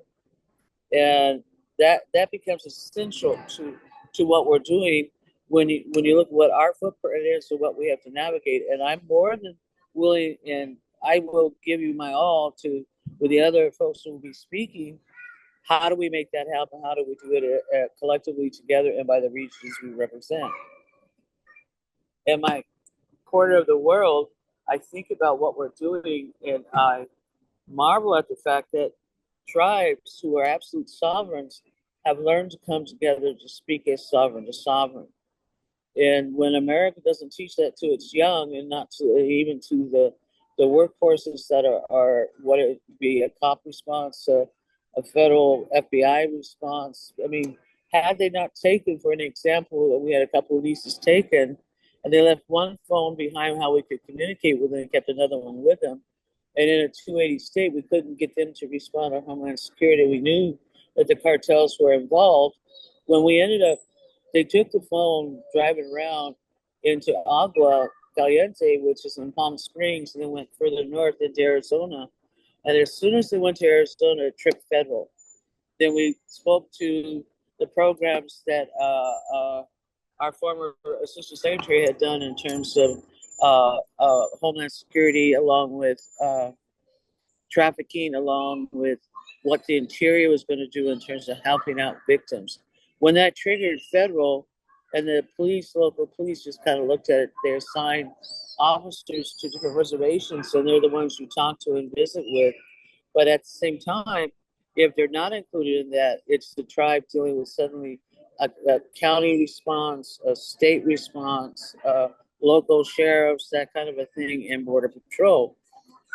And that becomes essential to what we're doing when you look at what our footprint is and what we have to navigate. And I'm more than willing, and I will give you my all to, with the other folks who will be speaking, how do we make that happen? How do we do it collectively together and by the regions we represent? In my corner of the world, I think about what we're doing, and I marvel at the fact that tribes who are absolute sovereigns have learned to come together to speak as sovereign to sovereign. And when America doesn't teach that to its young, and not to even to the workforces that are what it would be a cop response, a federal FBI response. I mean, had they not taken, for an example, we had a couple of leases taken, and they left one phone behind how we could communicate with them and kept another one with them. And in a 280 state, we couldn't get them to respond to Homeland Security. We knew that the cartels were involved. When we ended up, they took the phone driving around into Agua Caliente, which is in Palm Springs, and then went further north into Arizona. And as soon as they went to Arizona, it tripped federal. Then we spoke to the programs that our former Assistant Secretary had done in terms of Homeland Security, along with trafficking, along with what the Interior was going to do in terms of helping out victims. When that triggered federal, and the local police just kind of looked at it, they assigned officers to different reservations, and they're the ones you talk to and visit with. But at the same time, if they're not included in that, it's the tribe dealing with suddenly a county response, a state response, local sheriffs, that kind of a thing, and Border Patrol.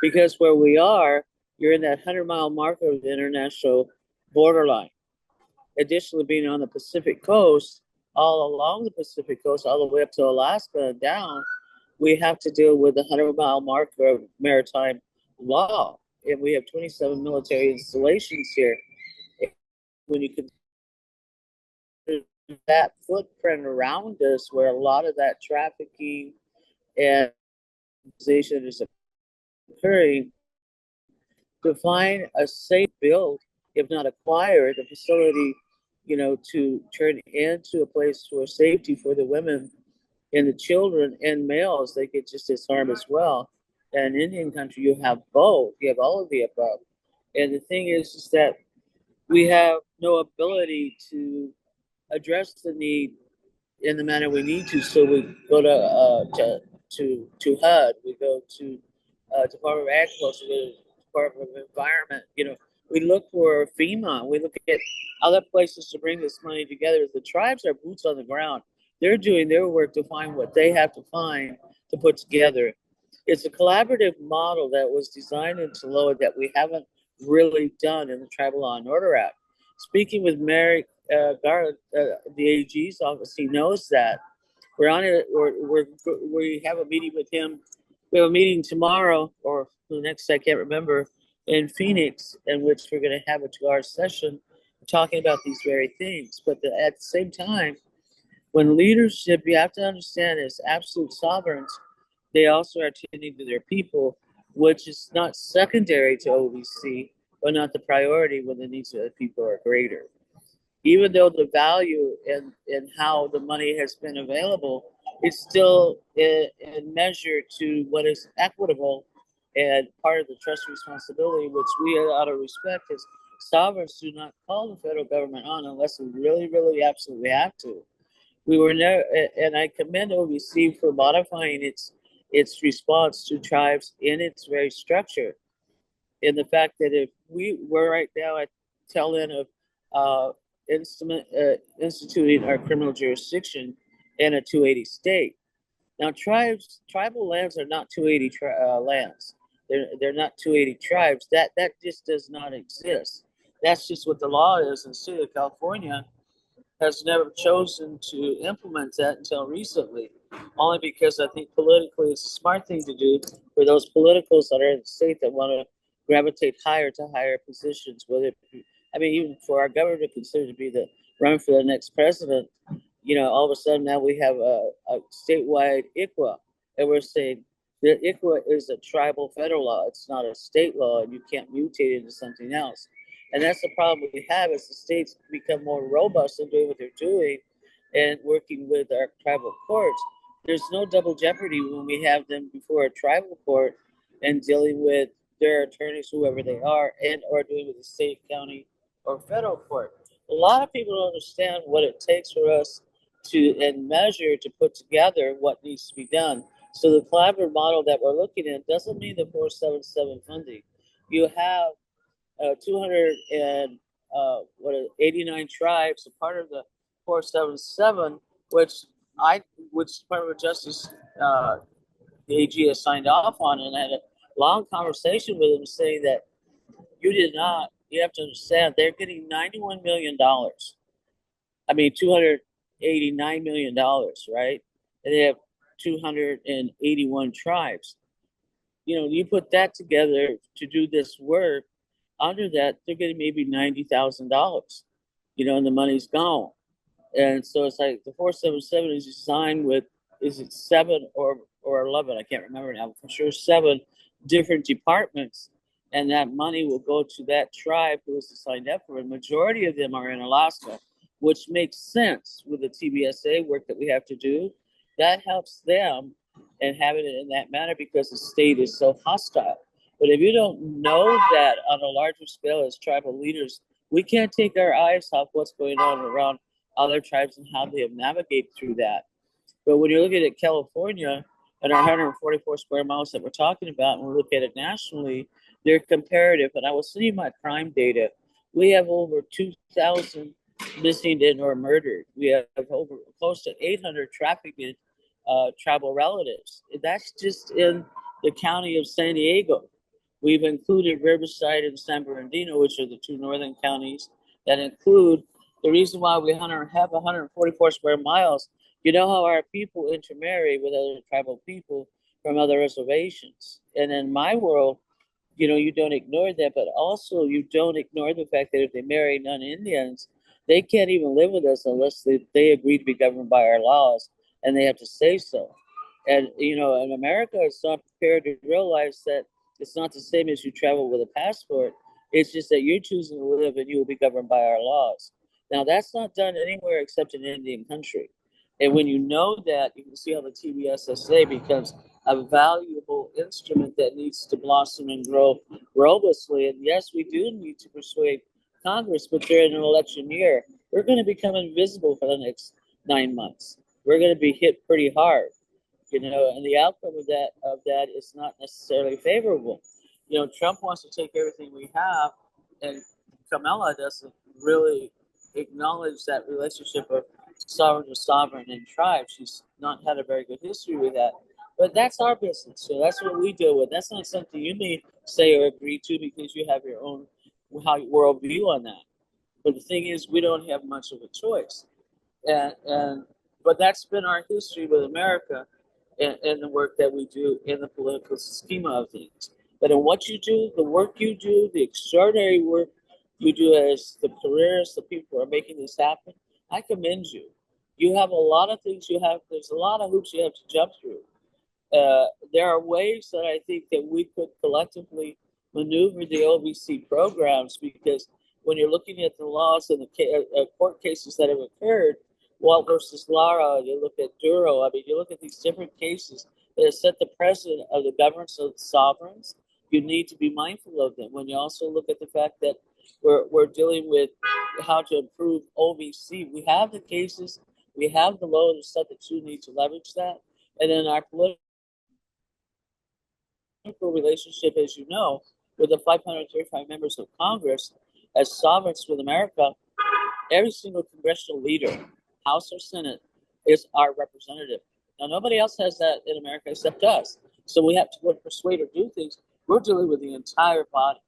Because where we are, you're in that 100-mile marker of the international borderline. Additionally, being on the Pacific coast, all along the Pacific coast, all the way up to Alaska and down, we have to deal with the 100-mile marker of maritime law. And we have 27 military installations here. When you consider that footprint around us, where a lot of that trafficking and organization is occurring, to find a safe build, if not acquire the facility, to turn into a place for safety for the women and the children and males, they get just as harmed as well. And in Indian country, you have both. You have all of the above. And the thing is that we have no ability to address the need in the manner we need to. So we go to HUD, we go to Department of Agriculture, we go to Department of Environment. We look for FEMA. We look at other places to bring this money together. The tribes are boots on the ground. They're doing their work to find what they have to find to put together. It's a collaborative model that was designed in TLOA that we haven't really done in the Tribal Law and Order Act. Speaking with Merrick Garland, the AG's office, he knows that. We're on it. We have a meeting with him. We have a meeting tomorrow or the next, I can't remember, in Phoenix, in which we're going to have a 2-hour session talking about these very things. But at the same time, when leadership, you have to understand, is absolute sovereigns, they also are tending to their people, which is not secondary to OVC, but not the priority when the needs of the people are greater. Even though the value and how the money has been available, it's still in measure to what is equitable and part of the trust responsibility, which we, out of respect as sovereigns, do not call the federal government on unless we really, really absolutely have to. We were never, and I commend OVC for modifying its response to tribes in its very structure. In the fact that if we're right now at tail end of instituting our criminal jurisdiction in a 280 state. Now, tribal lands are not 280 lands. They're not 280 tribes. That just does not exist. That's just what the law is. And the state of California has never chosen to implement that until recently, only because I think politically it's a smart thing to do for those politicals that are in the state that want to gravitate higher to higher positions, whether it be, I mean, even for our governor to consider to be the run for the next president, all of a sudden now we have a statewide ICWA, and we're saying that ICWA is a tribal federal law. It's not a state law, and you can't mutate it into something else. And that's the problem we have as the states become more robust in doing what they're doing and working with our tribal courts. There's no double jeopardy when we have them before a tribal court and dealing with their attorneys, whoever they are, and or doing with the state, county, or federal court. A lot of people don't understand what it takes for us to and measure to put together what needs to be done. So the collaborative model that we're looking at doesn't mean the 477 funding. You have 289 tribes, a part of the 477, which Department of Justice, the AG has signed off on, and had a long conversation with him saying that you have to understand they're getting $91 million. $289 million, right? And they have 281 tribes. You put that together to do this work. Under that, they're getting maybe $90,000, and the money's gone. And so it's like the 477 is designed with, is it 7 or 11? I can't remember now. For sure, 7 different departments, and that money will go to that tribe who is signed up for it. Majority of them are in Alaska, which makes sense with the TBSA work that we have to do. That helps them and having it in that manner because the state is so hostile. But if you don't know that on a larger scale as tribal leaders, we can't take our eyes off what's going on around other tribes and how they have navigated through that. But when you're looking at California and our 144 square miles that we're talking about, and we look at it nationally, they're comparative. And I will send you my crime data. We have over 2,000 missing and or murdered. We have over close to 800 trafficked tribal relatives. That's just in the county of San Diego. We've included Riverside and San Bernardino, which are the 2 northern counties that include. The reason why we have 144 square miles, you know how our people intermarry with other tribal people from other reservations. And in my world, you don't ignore that, but also you don't ignore the fact that if they marry non-Indians, they can't even live with us unless they agree to be governed by our laws, and they have to say so. And, in America, it's not prepared to realize that it's not the same as you travel with a passport. It's just that you're choosing to live and you will be governed by our laws. Now, that's not done anywhere except in Indian country. And when you know that, you can see how the TBSSA becomes a valuable instrument that needs to blossom and grow robustly. And yes, we do need to persuade Congress, but they're in an election year. We're going to become invisible for the next 9 months. We're going to be hit pretty hard, and the outcome of that is not necessarily favorable. Trump wants to take everything we have, and Kamala doesn't really acknowledge that relationship of sovereign to sovereign and tribe. She's not had a very good history with that. But that's our business. So that's what we deal with. That's not something you may say or agree to because you have your own how worldview on that. But the thing is, we don't have much of a choice, and but that's been our history with America, and the work that we do in the political schema of things. But in what you do, the work you do, the extraordinary work you do as the careerists, the people who are making this happen, I commend you. You have a lot of things you have. There's a lot of hoops you have to jump through. There are ways that I think that we could collectively maneuver the OVC programs, because when you're looking at the laws and the court cases that have occurred, Walt versus Lara, you look at Duro, I mean, you look at these different cases that have set the precedent of the governance of the sovereigns. You need to be mindful of them. When you also look at the fact that we're dealing with how to improve OVC, we have the cases, we have the law and stuff that you need to leverage that. And then our political relationship, as you know, with the 535 members of Congress as sovereigns with America, every single congressional leader, House or Senate, is our representative. Now, nobody else has that in America except us. So we have to go persuade or do things. We're dealing with the entire body.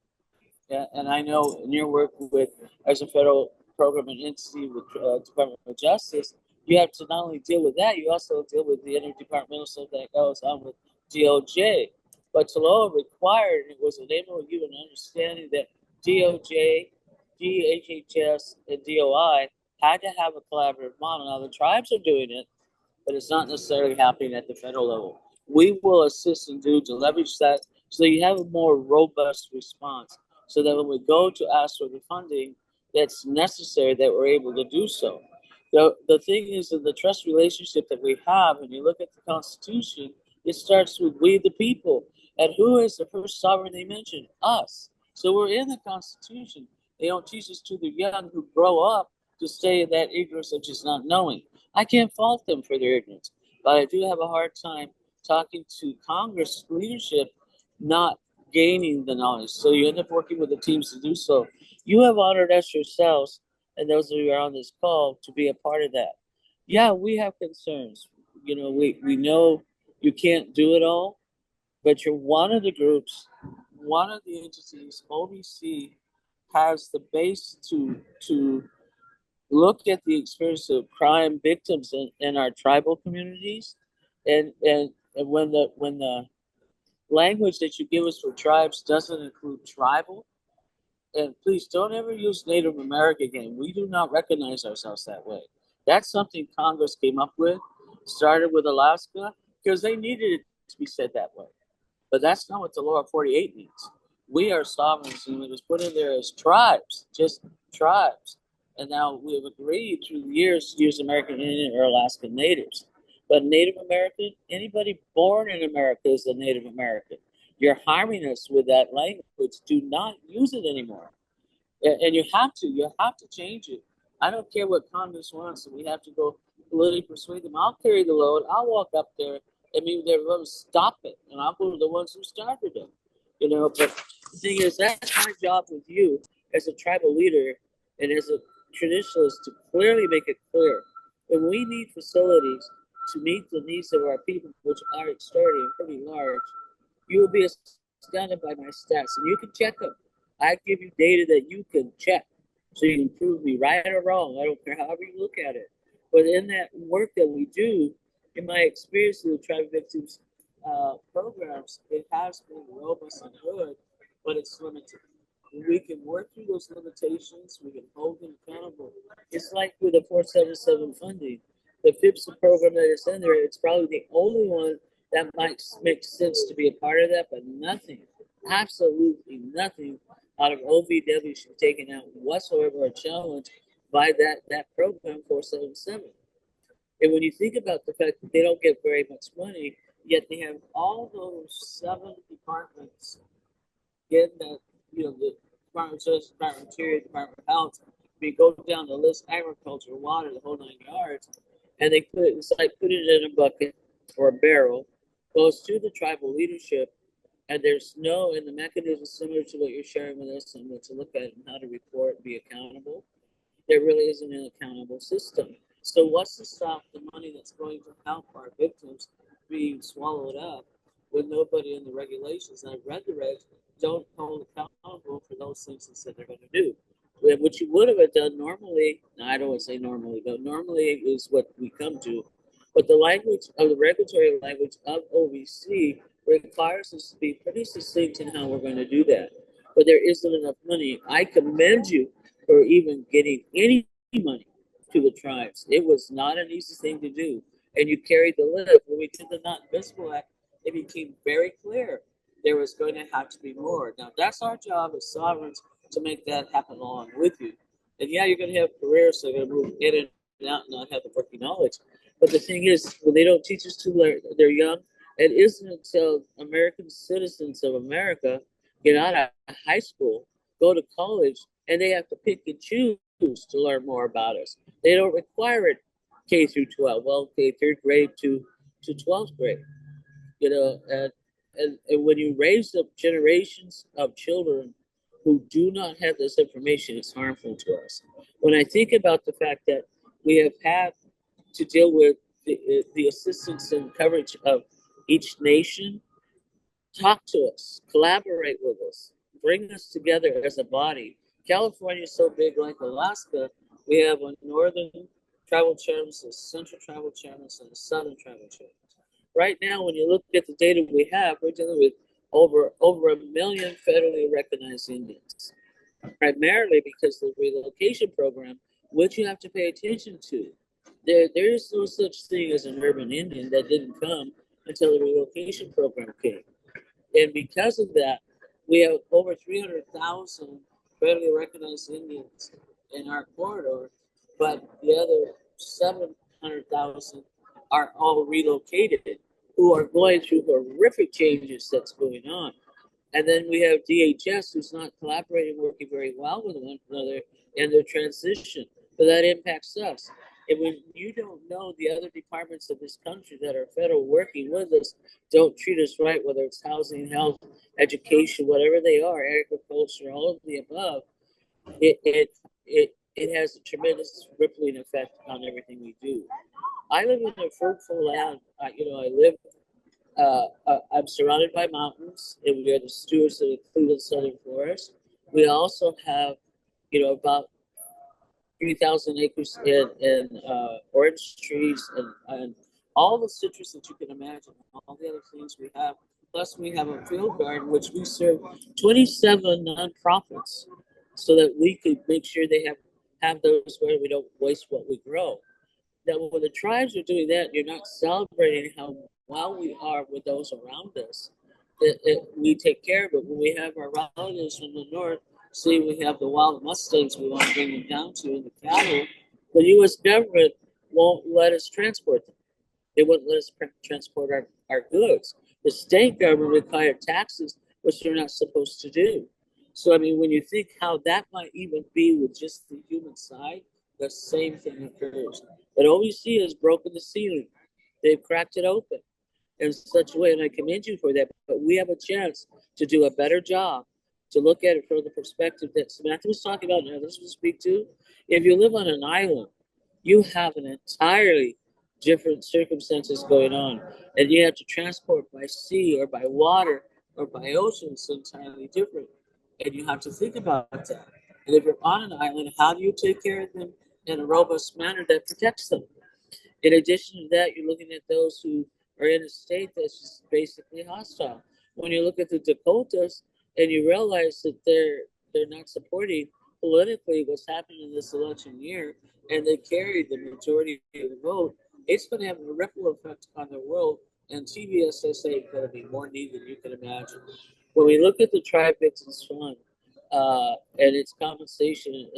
And I know in your work with as a federal program and entity with Department of Justice, you have to not only deal with that, you also deal with the interdepartmental stuff that goes on with DOJ. But TLOA required, it was enabling you an understanding that DOJ, DHHS, and DOI had to have a collaborative model. Now, the tribes are doing it, but it's not necessarily happening at the federal level. We will assist and do to leverage that so that you have a more robust response, so that when we go to ask for the funding that's necessary, that we're able to do so. The thing is that the trust relationship that we have, when you look at the Constitution, it starts with we the people. And who is the first sovereign they mention? Us. So we're in the Constitution. They don't teach us to the young who grow up to stay in that ignorance of just not knowing. I can't fault them for their ignorance, but I do have a hard time talking to Congress leadership not gaining the knowledge. So you end up working with the teams to do so. You have honored us yourselves, and those of you who are on this call, to be a part of that. Yeah, we have concerns. You know, we know you can't do it all, but you're one of the groups, one of the entities. OVC has the base to look at the experience of crime victims in our tribal communities, and when the language that you give us for tribes doesn't include tribal, and please don't ever use Native American again. We do not recognize ourselves that way. That's something Congress came up with, started with Alaska, because they needed it to be said that way. But that's not what the Lower 48 means. We are sovereigns, and it was put in there as tribes, just tribes. And now we have agreed through the years to use American Indian or Alaskan Natives. But Native American, anybody born in America is a Native American. You're harming us with that language. Do not use it anymore. And you have to change it. I don't care what Congress wants, and we have to go politically persuade them. I'll carry the load. I'll walk up there and maybe they're going to stop it, and I'll go to the ones who started it. You know, but the thing is, that's my job with you as a tribal leader and as a traditionalist to clearly make it clear that we need facilities to meet the needs of our people, which are extraordinary and pretty large. You will be astounded by my stats, and you can check them. I give you data that you can check, so you can prove me right or wrong. I don't care however you look at it. But in that work that we do, in my experience with the tribal victims programs, it has been robust and good, but it's limited. We can work through those limitations. We can hold them accountable. It's like with the 477 funding. The FIPSA program that is in there, it's probably the only one that might make sense to be a part of that, but nothing, absolutely nothing out of OVW should be taken out whatsoever or challenged by that program 477. And when you think about the fact that they don't get very much money, yet they have all those 7 departments in that, you know, the Department of Justice, Department of Interior, Department of Health, we go down the list, agriculture, water, the whole 9 yards, and they put it, it's like put it in a bucket or a barrel, goes to the tribal leadership, and there's no, and the mechanism is similar to what you're sharing with us and what to look at and how to report, be accountable. There really isn't an accountable system. So what's to stop the money that's going to help our victims being swallowed up with nobody in the regulations? And I've read the regs. don't hold accountable for those things they said they're going to do. What you would have done normally, now I don't want to say normally, but normally is what we come to. But the language of the regulatory language of OVC requires us to be pretty succinct in how we're going to do that. But there isn't enough money. I commend you for even getting any money to the tribes. It was not an easy thing to do. And you carried the lift. When we did the Not Invisible Act, it became very clear there was going to have to be more. Now, that's our job as sovereigns to make that happen along with you. And yeah, you're going to have careers that are going to move in and out and not have the working knowledge. But the thing is, when they don't teach us till they're young, it isn't until American citizens of America get out of high school, go to college, and they have to pick and choose to learn more about us. They don't require it K through 12. Well, okay, third grade to 12th grade. You know, and when you raise up generations of children who do not have this information, it's harmful to us. When I think about the fact that we have had to deal with the assistance and coverage of each nation, talk to us, collaborate with us, bring us together as a body. California is so big, like Alaska, we have a northern travel channels, a central travel channels, and a southern travel channels. Right now, when you look at the data we have, we're dealing with over a million federally recognized Indians, primarily because of the relocation program, which you have to pay attention to. There is no such thing as an urban Indian that didn't come until the relocation program came. And because of that, we have over 300,000 federally recognized Indians in our corridor, but the other 700,000 are all relocated, who are going through horrific changes that's going on. And then we have DHS, who's not collaborating, working very well with one another in their transition. So that impacts us. And when you don't know the other departments of this country that are federal working with us don't treat us right, whether it's housing, health, education, whatever they are, agriculture, all of the above, it has a tremendous rippling effect on everything we do. I live in a fruitful land. I'm surrounded by mountains, and we are the stewards of the Cleveland Southern Forest. We also have, about 3,000 acres in orange trees and all the citrus that you can imagine, all the other things we have. Plus, we have a field garden, which we serve 27 nonprofits so that we could make sure they have those where we don't waste what we grow. Now, when the tribes are doing that, you're not celebrating how well we are with those around us. We take care of it. When we have our relatives from the north, see, we have the wild Mustangs we want to bring them down to, and the cattle. The U.S. government won't let us transport them. They wouldn't let us transport our goods. The state government required taxes, which they're not supposed to do. So, I mean, when you think how that might even be with just the human side, the same thing occurs. But OVC has broken the ceiling. They've cracked it open in such a way, and I commend you for that. But we have a chance to do a better job, to look at it from the perspective that Samantha was talking about and others will speak to. If you live on an island, you have an entirely different circumstances going on, and you have to transport by sea or by water or by ocean. It's entirely different, and you have to think about that. And if you're on an island, how do you take care of them in a robust manner that protects them? In addition to that, you're looking at those who are in a state that's just basically hostile. When you look at the Dakotas and you realize that they're not supporting politically what's happening in this election year, and they carry the majority of the vote, it's going to have a ripple effect on the world. And TVSSA is going to be more needed than you can imagine. When we look at the Tribe Victims Fund and its compensation,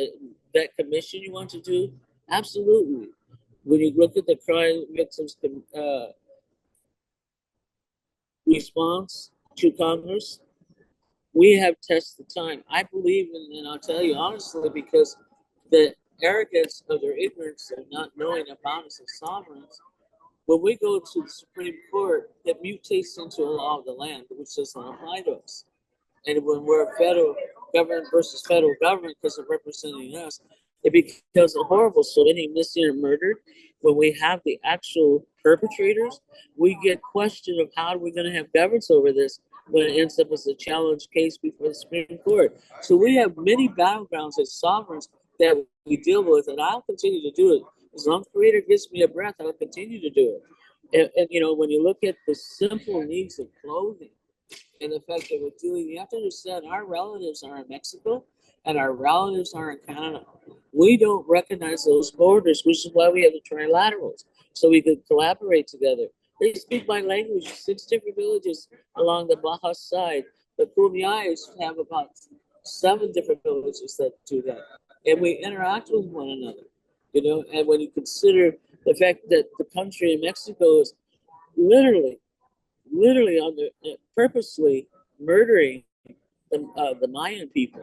that commission you want to do, absolutely. When you look at the crime victims response to Congress, we have tested time. I believe in, and I'll tell you honestly, because the arrogance of their ignorance of not knowing about us as sovereigns, when we go to the Supreme Court, it mutates into a law of the land, which doesn't apply to us. And when we're federal government versus federal government because of representing us, it becomes horrible. So any missing or murdered, when we have the actual perpetrators, we get question of how are we going to have governance over this when it ends up as a challenge case before the Supreme Court. So we have many battlegrounds as sovereigns that we deal with, and I'll continue to do it. As long as the Creator gives me a breath, I'll continue to do it. And you know, when you look at the simple needs of clothing and the fact that we're doing, you have to understand our relatives are in Mexico and our relatives are in Canada. We don't recognize those borders, which is why we have the trilaterals, so we could collaborate together. They speak my language, 6 different villages along the Baja side. The Kumeyays have about 7 different villages that do that. And we interact with one another, you know, and when you consider the fact that the country in Mexico is literally on the purposely murdering the Mayan people,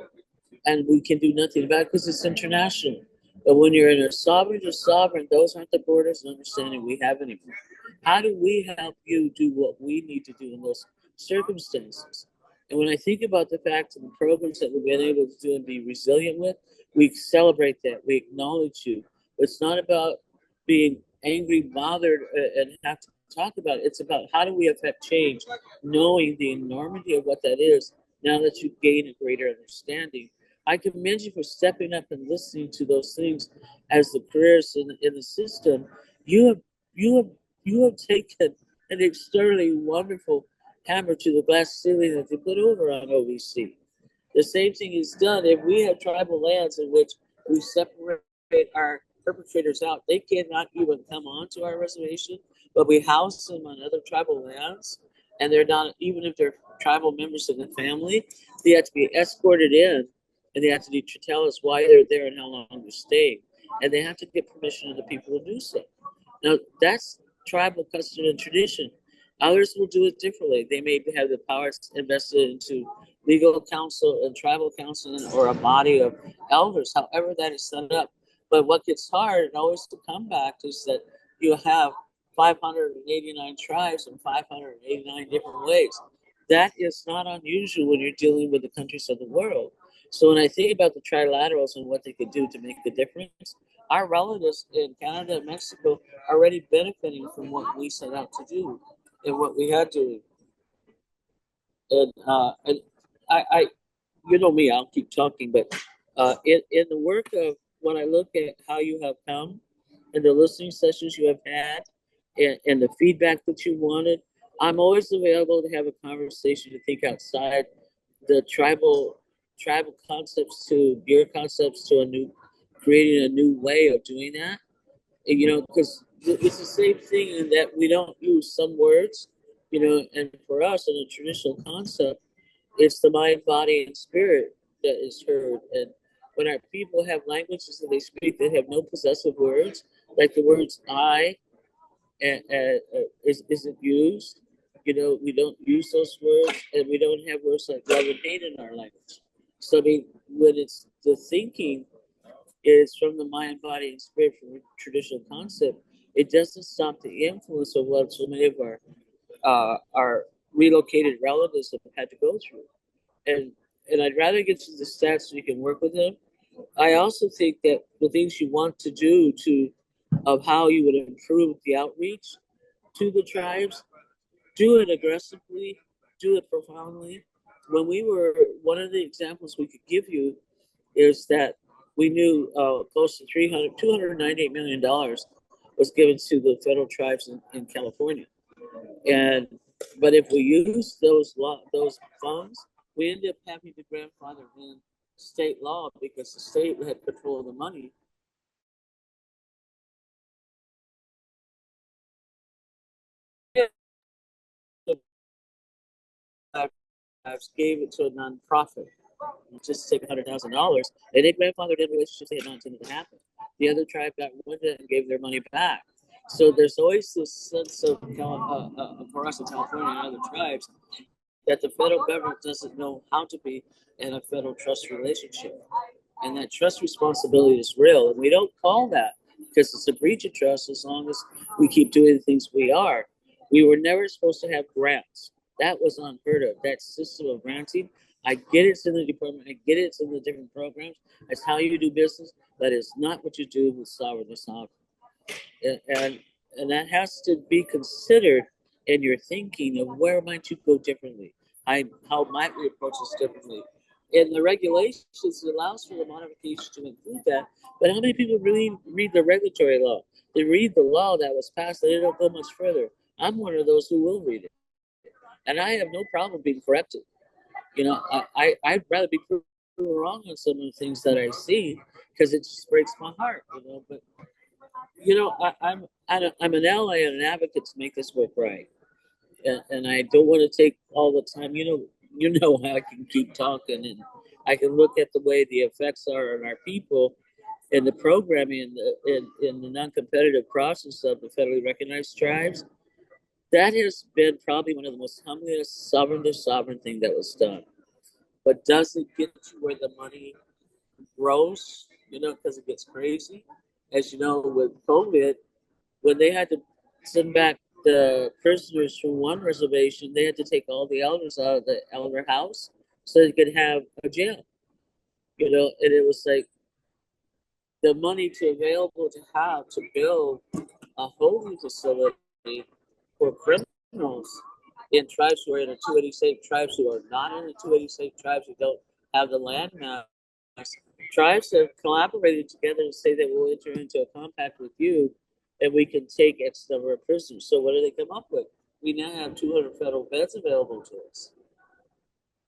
and we can do nothing about it because it's international. But when you're in a sovereign to sovereign, those aren't the borders and understanding we have anymore. How do we help you do what we need to do in those circumstances? And when I think about the fact of the programs that we've been able to do and be resilient with, we celebrate that. We acknowledge you. It's not about being angry, bothered, and have to talk about it. It's about how do we affect change, knowing the enormity of what that is now that you gain a greater understanding. I commend you for stepping up and listening to those things as the careers in the system. You have you have you have taken an extremely wonderful hammer to the glass ceiling that they put over on OVC. The same thing is done if we have tribal lands in which we separate our perpetrators out. They cannot even come onto our reservation, but we house them on other tribal lands, and they're not, even if they're tribal members of the family, they have to be escorted in, and they have to tell us why they're there and how long they're staying, and they have to get permission of the people to do so. Now, that's tribal custom and tradition. Others will do it differently. They may have the powers invested into legal counsel and tribal council or a body of elders, however that is set up. But what gets hard and always to come back is that you have 589 tribes and 589 different ways. That is not unusual when you're dealing with the countries of the world. So when I think about the trilaterals and what they could do to make a difference, our relatives in Canada and Mexico are already benefiting from what we set out to do and what we had to. And I, you know me, I'll keep talking, but in the work of when I look at how you have come and the listening sessions you have had and the feedback that you wanted, I'm always available to have a conversation to think outside the tribal concepts to your concepts to creating a new way of doing that. And, you know, because it's the same thing in that we don't use some words, you know, and for us in a traditional concept, it's the mind, body, and spirit that is heard. And when our people have languages that they speak that have no possessive words, like the words I isn't used, you know, we don't use those words, and we don't have words like love and hate in our language. So I mean, when it's the thinking is from the mind, body, and spirit from a traditional concept, it doesn't stop the influence of what so many of our relocated relatives have had to go through. And I'd rather get to the stats so you can work with them. I also think that the things you want to do to of how you would improve the outreach to the tribes, do it aggressively, do it profoundly. When we were, one of the examples we could give you is that we knew close to $298 million was given to the federal tribes in California. And but if we use those funds, we end up having to grandfather in state law because the state had control of the money. Gave it to a nonprofit, just take $100,000, and they grandfathered in relationships they had not intended to happen. The other tribe got wind of it and gave their money back. So there's always this sense of for us in California and other tribes that the federal government doesn't know how to be in a federal trust relationship. And that trust responsibility is real. And we don't call that because it's a breach of trust as long as we keep doing the things we are. We were never supposed to have grants. That was unheard of. That system of granting, I get it's in the department, I get it's in the different programs. That's how you do business. That is not what you do with sovereign to sovereign. And that has to be considered in your thinking of where might you go differently. how might we approach this differently? In the regulations, it allows for the modification to include that. But how many people really read the regulatory law? They read the law that was passed, they don't go much further. I'm one of those who will read it. And I have no problem being corrected. I'd rather be proven wrong on some of the things that I see because it just breaks my heart, But, I'm an ally and an advocate to make this work right. And I don't want to take all the time. You know how I can keep talking, and I can look at the way the effects are on our people and the programming in the non-competitive process of the federally recognized tribes. That has been probably one of the most humblest sovereign to sovereign thing that was done. But does it get to where the money grows? Because it gets crazy. As you know, with COVID, when they had to send back the prisoners from one reservation, they had to take all the elders out of the elder house so they could have a jail. And it was like the money to available to have to build a holding facility for criminals in tribes who are in a 280 tribes who are not in the 280 tribes who don't have the land mass. Tribes have collaborated together and say that we'll enter into a compact with you and we can take X number of prisoners. So what do they come up with? We now have 200 federal beds available to us.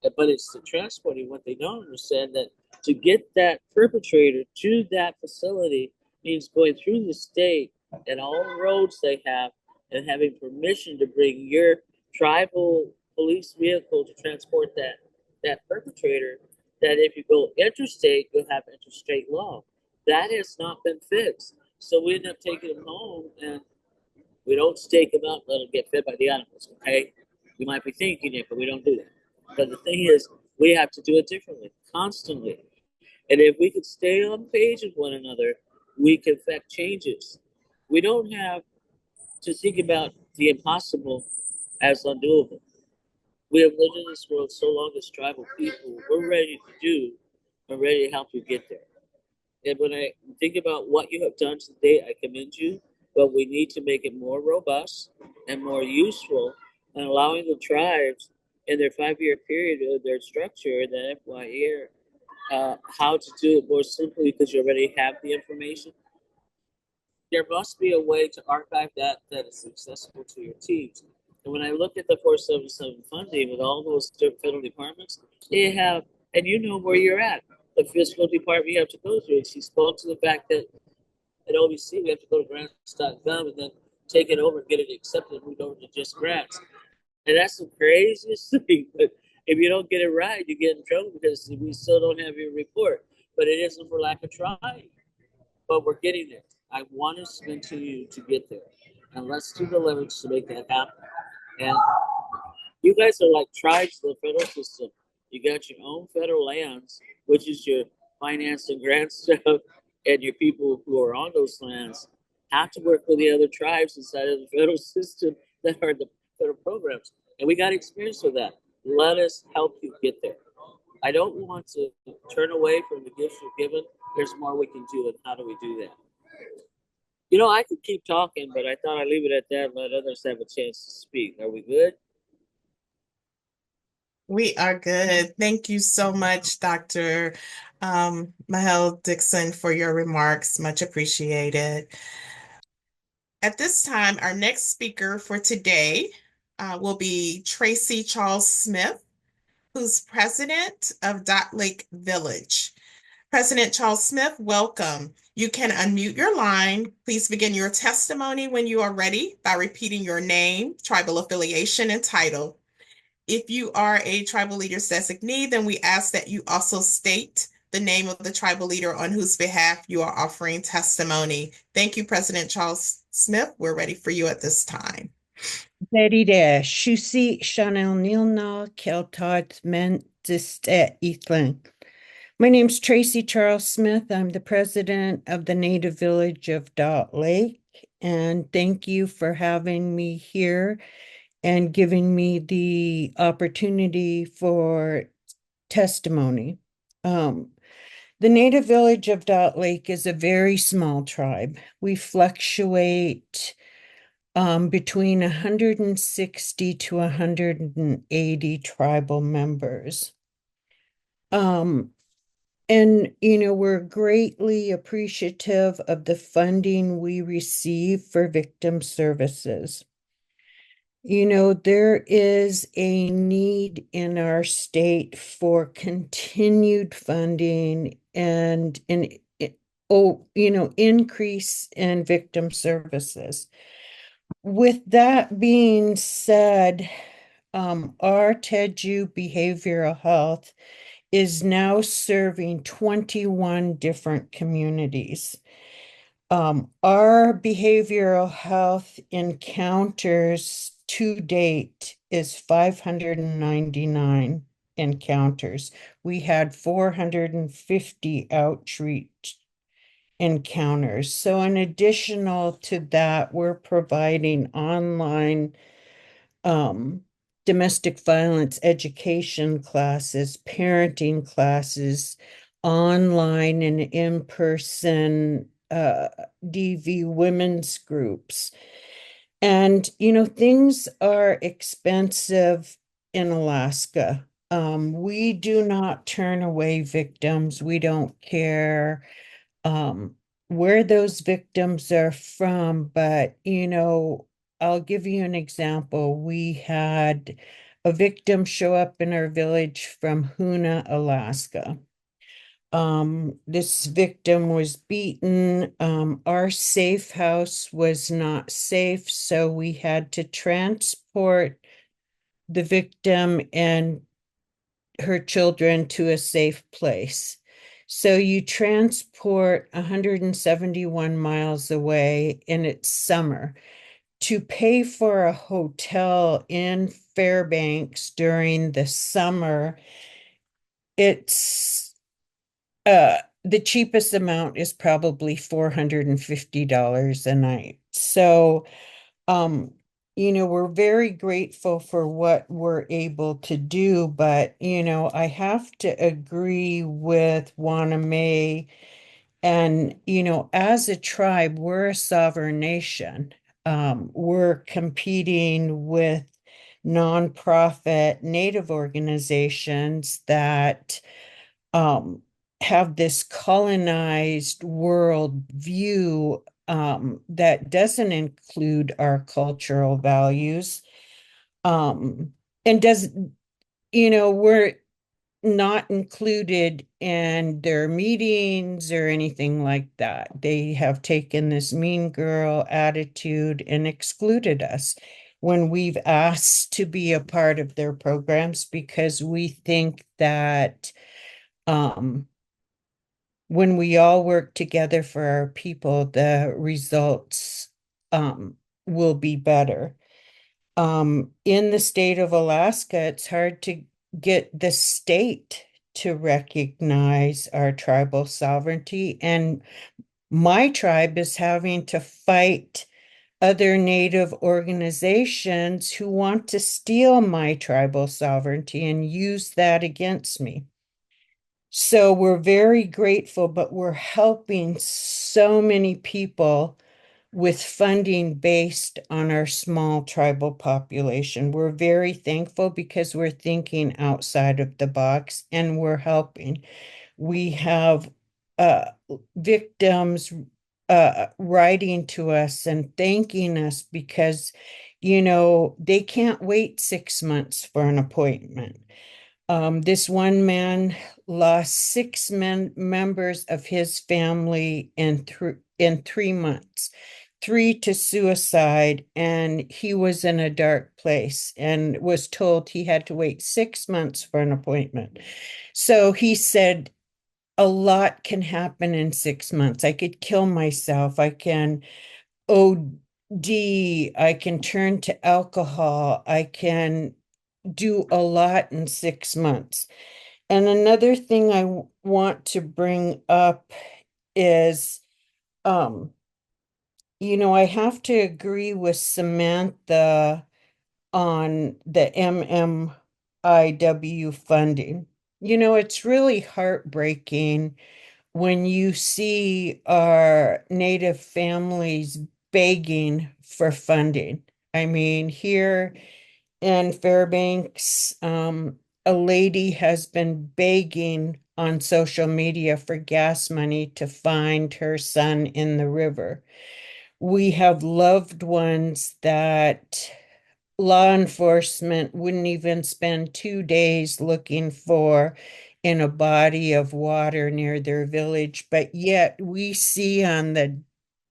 But it's the transporting. What they don't understand that to get that perpetrator to that facility means going through the state and all the roads they have and having permission to bring your tribal police vehicle to transport that perpetrator. That if you go interstate, you'll have interstate law. That has not been fixed. So we end up taking them home and we don't stake them out and let them get fed by the animals, okay? We might be thinking it, but we don't do that. But the thing is, we have to do it differently, constantly. And if we could stay on page with one another, we can affect changes. We don't have to think about the impossible as undoable. We have lived in this world so long as tribal people, we're ready to do and ready to help you get there. And when I think about what you have done today, I commend you, but we need to make it more robust and more useful and allowing the tribes in their 5-year period of their structure, the FY year, how to do it more simply because you already have the information. There must be a way to archive that is accessible to your teams. And when I look at the 477 funding with all those federal departments, they have, and you know where you're at. The fiscal department you have to go through. And she spoke to the fact that at OVC we have to go to grants.gov and then take it over and get it accepted and moved over to just grants. And that's the craziest thing. But if you don't get it right, you get in trouble because we still don't have your report. But it isn't for lack of trying. But we're getting there. I want us to continue to get there. And let's do the leverage to make that happen. And you guys are like tribes of the federal system. You got your own federal lands, which is your finance and grant stuff, and your people who are on those lands have to work with the other tribes inside of the federal system that are the federal programs. And we got experience with that. Let us help you get there. I don't want to turn away from the gifts you're given. There's more we can do, and how do we do that? I could keep talking, but I thought I'd leave it at that and let others have a chance to speak. Are we good? We are good. Thank you so much, Dr. Mahel Dixon, for your remarks. Much appreciated. At this time, our next speaker for today will be Tracy Charles Smith, who's president of Dot Lake Village. President Charles Smith, welcome. You can unmute your line. Please begin your testimony when you are ready by repeating your name, tribal affiliation, and title. If you are a tribal leader's designee, then we ask that you also state the name of the tribal leader on whose behalf you are offering testimony. Thank you, President Charles Smith. We're ready for you at this time. Deride, Shusi Chanel Nilna Keltot Mentistet Ethan. My name's Tracy Charles Smith. I'm the president of the Native Village of Dot Lake, and thank you for having me here and giving me the opportunity for testimony. The Native Village of Dot Lake is a very small tribe. We fluctuate between 160 to 180 tribal members. And, we're greatly appreciative of the funding we receive for victim services. There is a need in our state for continued funding and increase in victim services. With that being said, our TEDU Behavioral Health is now serving 21 different communities. Our behavioral health encounters to date is 599 encounters. We had 450 outreach encounters. So in additional to that, we're providing online domestic violence education classes, parenting classes, online and in-person DV women's groups. And, things are expensive in Alaska. We do not turn away victims. We don't care where those victims are from, but I'll give you an example. We had a victim show up in our village from Hoona, Alaska. This victim was beaten. Our safe house was not safe, so we had to transport the victim and her children to a safe place. So you transport 171 miles away, and it's summer. To pay for a hotel in Fairbanks during the summer, it's the cheapest amount is probably $450 a night. So we're very grateful for what we're able to do, but I have to agree with Waname. And, as a tribe, we're a sovereign nation. We're competing with nonprofit Native organizations that have this colonized world view that doesn't include our cultural values. And we're not included in their meetings or anything like that. They have taken this mean girl attitude and excluded us when we've asked to be a part of their programs, because we think that when we all work together for our people, the results will be better. In the state of Alaska, it's hard to get the state to recognize our tribal sovereignty. And my tribe is having to fight other Native organizations who want to steal my tribal sovereignty and use that against me. So we're very grateful, but we're helping so many people with funding based on our small tribal population. We're very thankful because we're thinking outside of the box and we're helping. We have victims writing to us and thanking us because, they can't wait 6 months for an appointment. This one man lost six members of his family in 3 months, 3 to suicide, and he was in a dark place and was told he had to wait 6 months for an appointment. So he said, a lot can happen in 6 months. I could kill myself. I can OD. I can turn to alcohol. I can do a lot in 6 months. And another thing I want to bring up is, I have to agree with Samantha on the MMIW funding. It's really heartbreaking when you see our Native families begging for funding. I mean, here in Fairbanks, a lady has been begging on social media for gas money to find her son in the river. We have loved ones that law enforcement wouldn't even spend 2 days looking for in a body of water near their village, but yet we see on the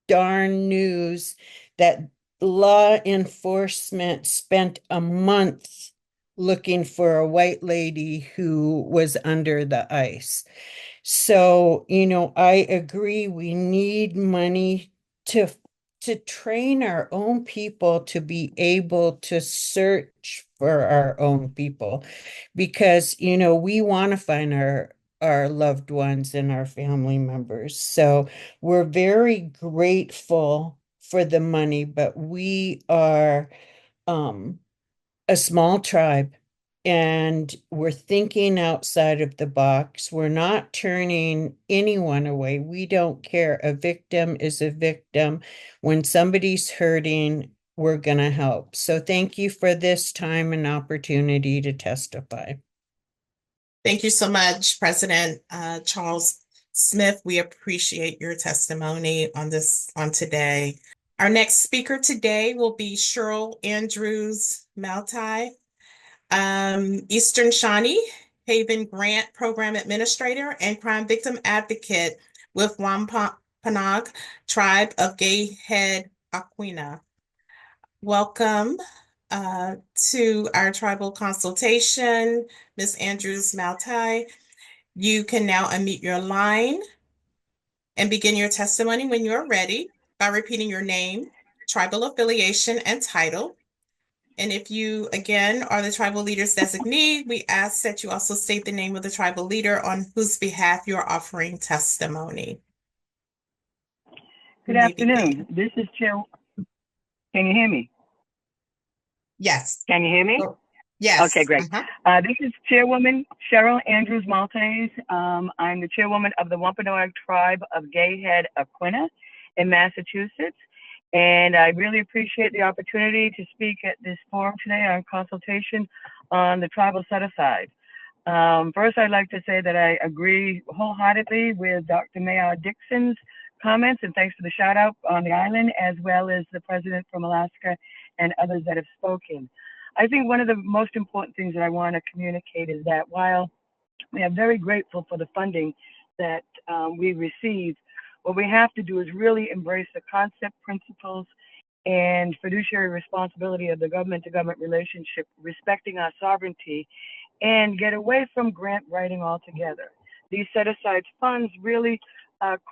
darn news that law enforcement spent a month looking for a white lady who was under the ice. So, I agree, we need money to train our own people to be able to search for our own people because, we want to find our loved ones and our family members. So we're very grateful for the money, but we are a small tribe and we're thinking outside of the box. We're not turning anyone away. We don't care. A victim is a victim. When somebody's hurting, we're going to help. So thank you for this time and opportunity to testify. Thank you so much, President Charles Smith. We appreciate your testimony on today. Our next speaker today will be Cheryl Andrews Maltai, Eastern Shawnee Haven Grant Program Administrator and Crime Victim Advocate with Wampanoag Tribe of Gay Head Aquina. Welcome to our tribal consultation, Ms. Andrews Maltai. You can now unmute your line and begin your testimony when you're ready by repeating your name, tribal affiliation, and title. And if you, again, are the tribal leader's designee, we ask that you also state the name of the tribal leader on whose behalf you're offering testimony. Good afternoon. This is Chair. Can you hear me? Yes. Can you hear me? Oh, yes. Okay, great. This is Chairwoman Cheryl Andrews Maltais. I'm the Chairwoman of the Wampanoag Tribe of Gay Head Aquina in Massachusetts. And I really appreciate the opportunity to speak at this forum today on consultation on the tribal set-aside. First, I'd like to say that I agree wholeheartedly with Dr. Mayor Dixon's comments, and thanks for the shout out on the island, as well as the president from Alaska and others that have spoken. I think one of the most important things that I want to communicate is that while we are very grateful for the funding that we receive, what we have to do is really embrace the concept, principles, and fiduciary responsibility of the government-to-government relationship, respecting our sovereignty, and get away from grant writing altogether. These set-aside funds really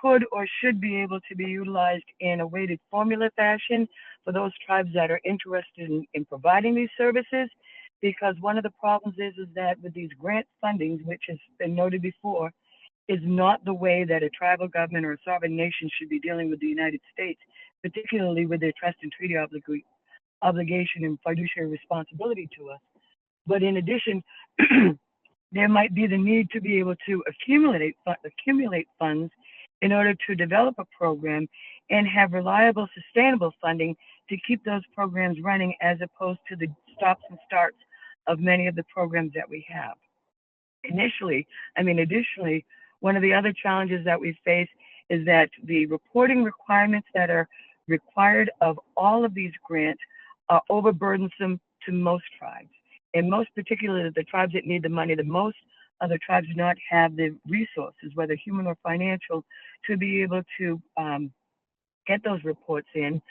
could or should be able to be utilized in a weighted formula fashion for those tribes that are interested in providing these services, because one of the problems is that with these grant fundings, which has been noted before, is not the way that a tribal government or a sovereign nation should be dealing with the United States, particularly with their trust and treaty obligation and fiduciary responsibility to us. But in addition, there might be the need to be able to accumulate funds in order to develop a program and have reliable, sustainable funding to keep those programs running, as opposed to the stops and starts of many of the programs that we have. Additionally, one of the other challenges that we face is that the reporting requirements that are required of all of these grants are overburdensome to most tribes. And most particularly the tribes that need the money the most, other tribes do not have the resources, whether human or financial, to be able to get those reports in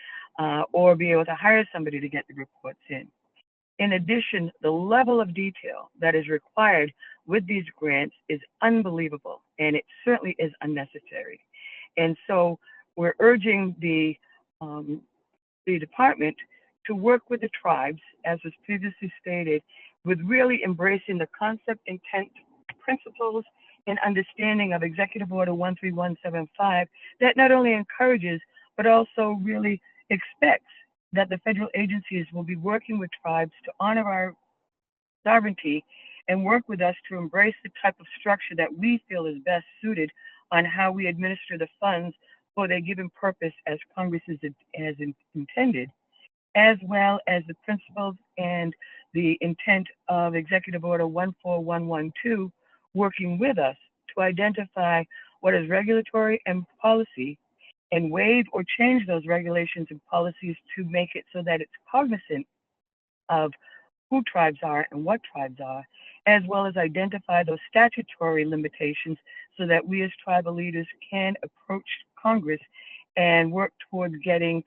or be able to hire somebody to get the reports in. In addition, the level of detail that is required with these grants is unbelievable, and it certainly is unnecessary. And so we're urging the department to work with the tribes, as was previously stated, with really embracing the concept, intent, principles, and understanding of Executive Order 13175 that not only encourages, but also really expects that the federal agencies will be working with tribes to honor our sovereignty and work with us to embrace the type of structure that we feel is best suited on how we administer the funds for their given purpose as Congress has intended, as well as the principles and the intent of Executive Order 14112, working with us to identify what is regulatory and policy and waive or change those regulations and policies to make it so that it's cognizant of who tribes are and what tribes are, as well as identify those statutory limitations so that we as tribal leaders can approach Congress and work towards getting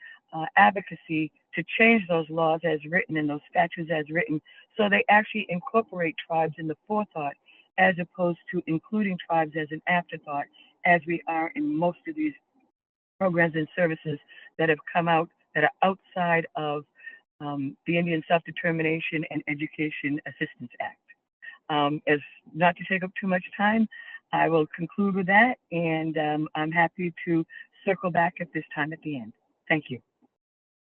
advocacy to change those laws as written and those statutes as written so they actually incorporate tribes in the forethought as opposed to including tribes as an afterthought, as we are in most of these programs and services that have come out that are outside of the Indian Self-Determination and Education Assistance Act. As not to take up too much time, I will conclude with that, and I'm happy to circle back at this time at the end. Thank you.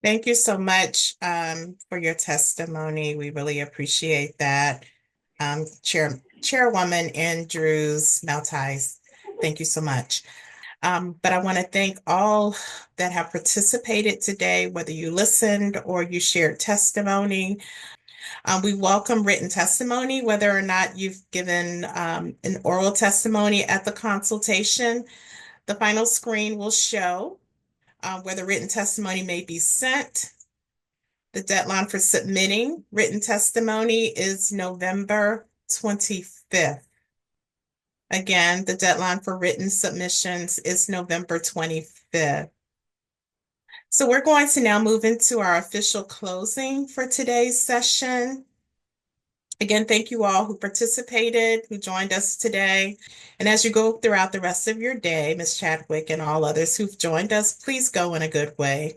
Thank you so much for your testimony. We really appreciate that. Chairwoman Andrews Maltais, thank you so much. But I want to thank all that have participated today, whether you listened or you shared testimony. We welcome written testimony, whether or not you've given an oral testimony at the consultation. The final screen will show where the written testimony may be sent. The deadline for submitting written testimony is November 25th. Again, the deadline for written submissions is November 25th. So we're going to now move into our official closing for today's session. Again, thank you all who participated, who joined us today. And as you go throughout the rest of your day, Ms. Chadwick and all others who've joined us, please go in a good way.